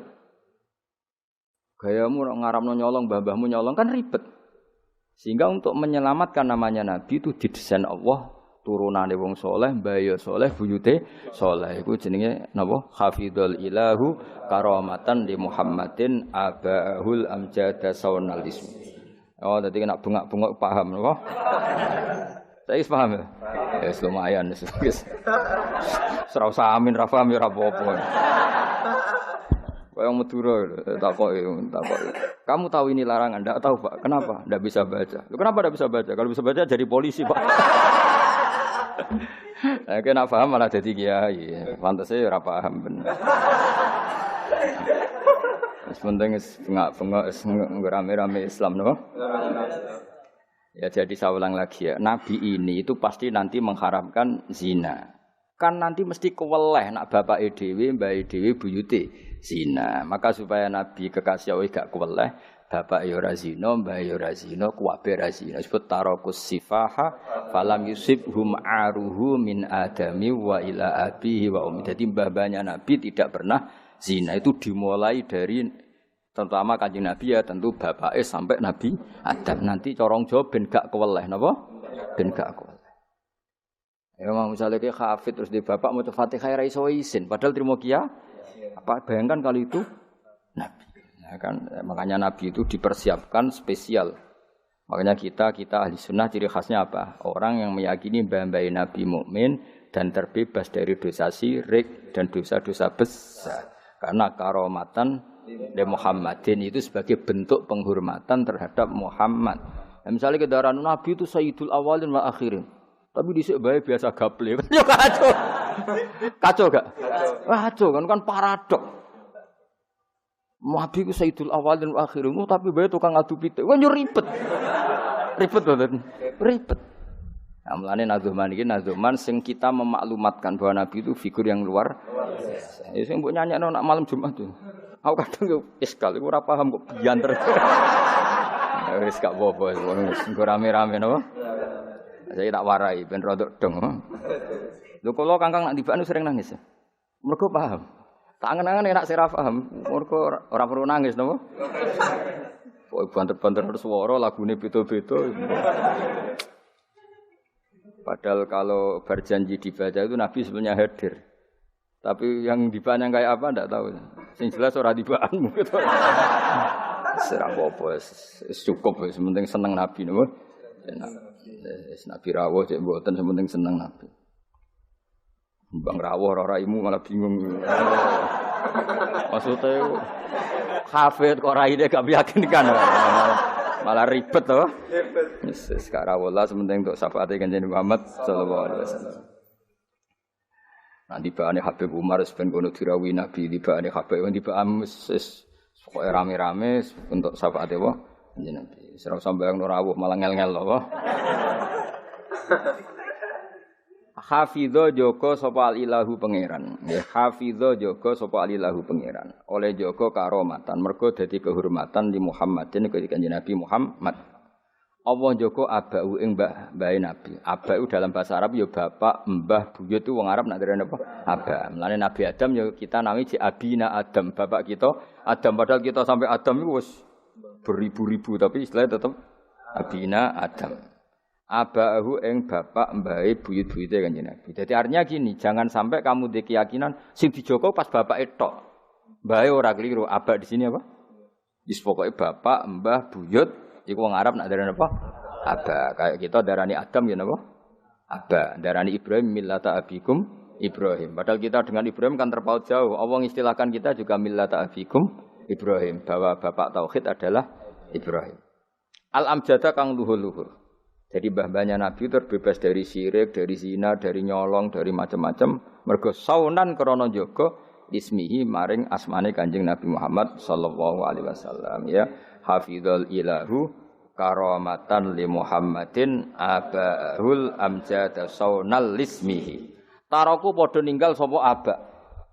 Gayamu ngaramno nyolong mbah-mbahmu nyolong kan ribet. Sehingga untuk menyelamatkan namanya Nabi itu didesain Allah turunane wong soleh, mbaya soleh, buyute soleh. Iku jenenge napa? Hafidhul ilahu karamatan li Muhammadin abahul amjada saunalism. Oh, dadi kena bengak-bengok paham napa? Saya paham ya? Ya lumayan wis. Ora usah amin ra paham ya ora apa-apa. Kaya Madura takoki. Kamu tahu ini larangan? Enggak tahu, Pak. Kenapa? Enggak bisa baca. Loh, kenapa enggak bisa baca? Kalau bisa baca jadi polisi, Pak. Nah, kena paham malah jadi kiai. Pantasnya ora paham bener. Sementing bengak-bengok rame-rame Islam no? Ya jadi saya ulang lagi ya, Nabi ini itu pasti nanti mengharamkan zina. Kan nanti mesti keweleh nak bapak dhewe, mbak dhewe buyute zina. Maka supaya Nabi kekasih Allah gak keweleh, bapak ya ora zina, mbak ya ora zina, kuwabe ora zina. Sebut tarakus sifaha falam yusibhum aruhu min adami wa ila abihi wa ummi. Jadi mbah-mbahnya Nabi tidak pernah zina. Itu dimulai dari terutama Kanjeng Nabi ya tentu bapake sampai Nabi Adam. Nanti corong Jawa ben gak keweleh napa? Ben gak keweleh. Ya mau misale ki hafid terus di bapak maca Fatihah ra iso isin padahal trimo kia. Apa bayangkan kali itu Nabi. Nah, kan makanya Nabi itu dipersiapkan spesial. Makanya kita ahli sunnah ciri khasnya apa? Orang yang meyakini mbah-mbah Nabi mukmin dan terbebas dari dosa syirik dan dosa-dosa besar. Karena karomatan de Muhammadin itu sebagai bentuk penghormatan terhadap Muhammad. Nah, misalnya kendaraan Nabi itu Sayyidul Awalin wa Akhirin. Tapi dhisik bae biasa gaple. Yo kacau. Kacau gak? Kacau kan paradok. Nabi ku Sayyidul Awalin wa Akhirin, tapi bae tukang adu pitik. Kan yo ribet. Ribet banget. Ribet. Nah, mulane nazuman iki nazuman sing kita memaklumatkan bahwa Nabi itu figur yang luar biasa. Ya sing mbok nyanyakno nak malam Jumat tuh. Aku kadang yo iskal iku ora paham kok bianter. Wis gak apa-apa wis rame-rame napa. Saya tak warai ben rodok dong. Lho kula Kangkang nak tibane sering nangis. Mergo paham. Tak angen-angen enak sira paham. Mergo ora perlu nangis napa. Kok banter-banter swara lagune beda-beda. Padahal kalau berjanji dibaca itu Nabi sebenarnya hadir. Tapi yang dibanya kayak apa enggak tahu. Sing jelas ora dibaanmu gitu. Serah apa cukup sementing seneng Nabi napa. Nabi rawuh cek mboten sementing seneng Nabi. Bang rawuh ora raimu malah bingung. Maksudnya hafid kok raine gak meyakinkan. Malah ribet to. Wis sekarang wala sementing untuk syafaate Kanjeng Muhammad sallallahu alaihi wasallam. Nanti baane Habib Umar ben kono dirawi Nabi tibane Habib tibaan wis pokoke rame-rame untuk syafaate wa Kanjeng Nabi. Ora usah bayangno rawuh malah ngel-ngel lho. Hafidho joko sapa ilahu pangeran. Nggih, hafidho joko sapa ilahu pangeran. Oleh joko karomatan, mergo dadi kehormatan di Muhammadin ketika Nabi Muhammad. Allah joko abau ing mbah-mbahe Nabi. Abau dalam bahasa Arab ya bapak, mbah, buyut itu wong Arab nak derene apa? Aba. Mulane Nabi Adam ya kita nami ji abina Adam, bapak kita Adam padahal kita sampai Adam itu wis beribu-ribu tapi istilahnya tetap abina Adam. Abahu ing bapak mbahe buyut-buyute Kanjeng Nabi. Jadi artinya gini, jangan sampai kamu di keyakinan sing dijogo pas bapak tok. Mbahe ora keliru, abah di sini apa? Wis pokoke bapak, mbah, buyut iku wong Arab nak darani apa? Abah. Kayak kita darani Adam ya napa? Abah. Darani Ibrahim millata abikum Ibrahim. Padahal kita dengan Ibrahim kan terpaut jauh. Allah istilahkan kita juga millata abikum Ibrahim, bahwa bapak tauhid adalah Ibrahim. Al-amjada kang luhur-luhur. Jadi mbah-mbahnya Nabi terbebas dari syirik, dari zina, dari nyolong, dari macam-macam. Mergo saunan krana jaga ismihi maring asmane Kanjeng Nabi Muhammad sallallahu alaihi wasallam ya. Hafizul ilahu karamatan li Muhammadin abahul amjada saunal ismihi. Taroku padha ninggal sapa aba.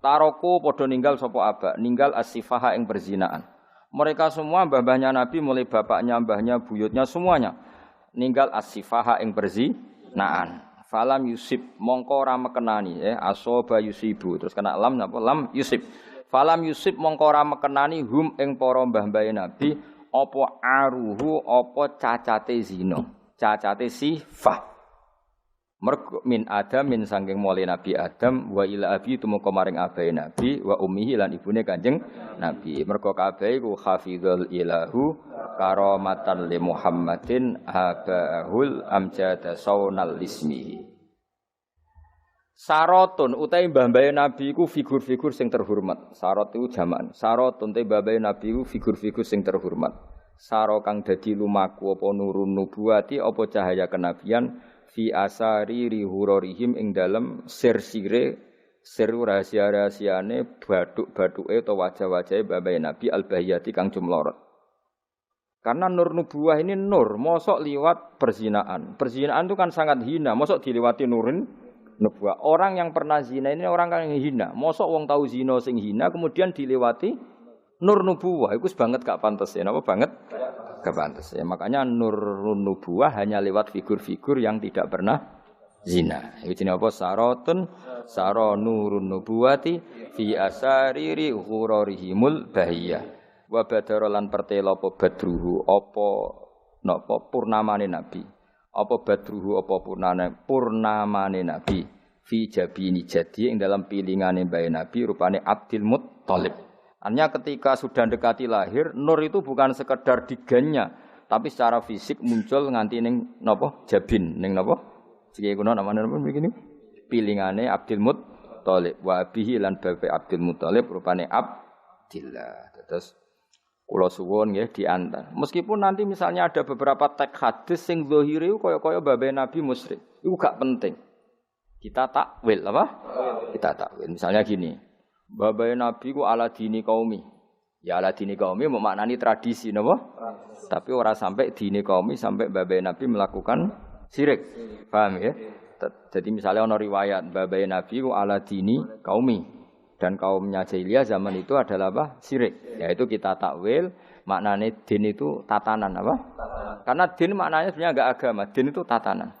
Taroku padha ninggal sapa aba, ninggal as-sifaha ing perzinaan. Mereka semua mbah-mbahnya Nabi mulai bapaknya, mbahnya, buyutnya semuanya ninggal as-sifaha ing perzinaan. Falam yusib mongko ora mekenani asoba yusibu terus kena lam napa lam yusib. Falam yusib mongko ora mekenani hum ing para mbah-mbahe Nabi apa aruhu apa cacate zina. Cacate sifah. Mergo min Adam min sangking mulai Nabi Adam wa ila abi tumeka maring abahe Nabi wa ummihi lan ibune Kanjeng Nabi. Mergo kabeh iku hafizul ilahu karamatan li Muhammadin abahul amjada saunal ismihi. Sarotun utahe mbah-mbahe Nabi iku figur-figur sing terhormat. Sarot iku jamak. Sarotun te mbah-mbahe Nabi iku figur-figur sing terhormat. Saro kang dadi lumaku apa nurun nubuwati apa cahaya kenabian fi asari rihurorihim ing dalem sir-sire sir rahasia-rahasiane baduk-baduke utawa wajah-wajahe mbah-mbahe Nabi al-bahiyati kang jumlorot. Karena nur nubuwah ini nur, mosok liwat perzinaan. Perzinaan itu kan sangat hina, mosok diliwati nurin nubuwah. Orang yang pernah zina ini orang yang hina. Mosok wong tahu zina sing hina kemudian dilewati nur nubuwah. Iku banget gak pantes ya. Napa banget? Gak pantes ya. Makanya nur nubuwah hanya lewat figur-figur yang tidak pernah zina. Iki jenenge apa? Sarotun saro nurun nubuwati fi asariri ghurarihimul bahiyah. Wa badara lan pertela apa badruhu apa napa purnamane nabi apa badruhu apa purnamane nabi fi jabini jadi ing dalam pilingane bae nabi rupane Abdul Muttalib. Artinya ketika sudah dekati lahir nur itu bukan sekedar digannya tapi secara fisik muncul nganti ning napa jabin ning napa iki kuno namane napa begini pilingane Abdul Muttalib wa bihi lan bae Abdul Muttalib rupane Abdillah. Terus kula suwun nggih diantar. Meskipun nanti misalnya ada beberapa teks hadis sing zahire kaya-kaya babe Nabi musyrik. Iku gak penting. Kita takwil apa? Kita takwil. Misalnya gini. Babe Nabi ku ala dini qaumi. Ya ala dini qaumi maknani tradisi napa? Tapi ora sampai dini qaumi sampai babe Nabi melakukan syirik. Paham ya? Jadi misalnya ana riwayat babe Nabi ku ala dini qaumi. Dan kaumnya jahiliyah zaman itu adalah apa? Syirik. Yaitu kita takwil maknanya din itu tatanan apa? Karena din maknanya sebenarnya enggak agama, din itu tatanan.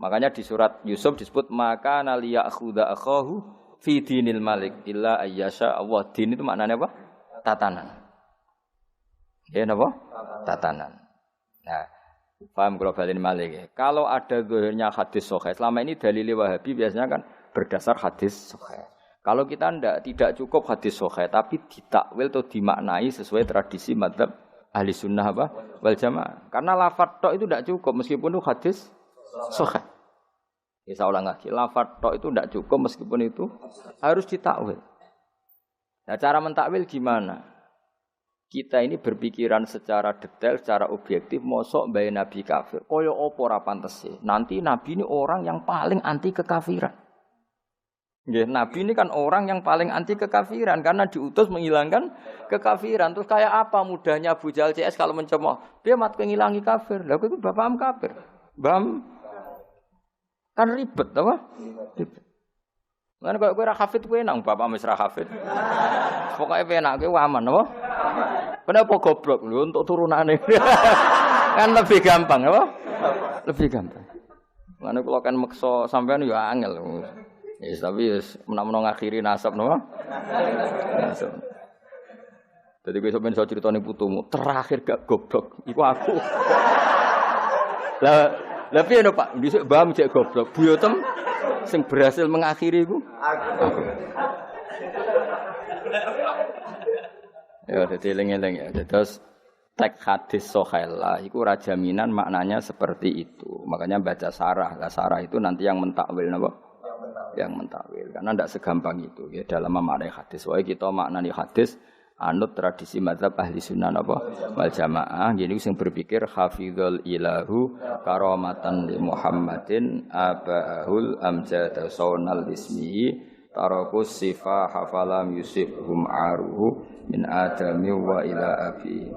Makanya di surat Yusuf disebut maka naliyakhudha akhahu fi dinil malik illa ayyasha Allah. Din itu maknanya apa? Tatanan. Ya napa? Tatanan. Nah, paham kalau balin malik ya. Kalau ada zahirnya hadis sahih, selama ini dalil Wahabi biasanya kan berdasar hadis sahih. Kalau kita tidak cukup hadis sahih tapi ditakwil atau dimaknai sesuai tradisi mazhab ahli sunnah apa? Wal jamaah. Karena lafadz tok itu tidak cukup meskipun itu hadis sahih. Ya saya ulang lagi, lafadz tok itu tidak cukup meskipun itu harus ditakwil. Nah, cara mentakwil gimana? Kita ini berpikiran secara detail, secara objektif, mosok bae nabi kafir. Kaya apa ora pantes. Nanti nabi ini orang yang paling anti kekafiran. Ya, Nabi ini kan orang yang paling anti kekafiran karena diutus menghilangkan kekafiran. Terus kayak apa mudahnya Abu Jahal CS kalau mencemooh? Dia mat ngilangi kafir. Lah itu bapakam kafir. Bam kan ribet apa? Ribet. Lan kok kowe ra hafid kowe nang bapak wis ra hafid. Pokoke penak kowe aman apa? Kenapa goblok lho untuk turunane. Kan lebih gampang apa? Lebih gampang. Lan kula kan meksa sampean ya angel. Yes, tapi menawa ngakhiri nasab napa? Nasab. Dadi kowe sampeyan iso critane putumu, terakhir gak goblok iku aku. Lah piye no Pak? Dhisik mbah cek goblok. Buyotem sing berhasil mengakhiri iku aku. Ya dadi eling-eling ya. Terus teks hadis sahih lah iku ora jaminan maknanya seperti itu. Makanya baca sarah. Lah sarah itu nanti yang mentakwil napa? Yang mentakwil karena tidak segampang itu ya dalam memaknai hadis. Wah kita maknani hadis anut tradisi mazhab ahli sunnah apa wal jamaah. Jadi sing berpikir hafizul ilahu karamatan li Muhammadin abahul amjad saunal ismihi tarakus sifa hafalam yusibhum aruhu min adami wa ila abi.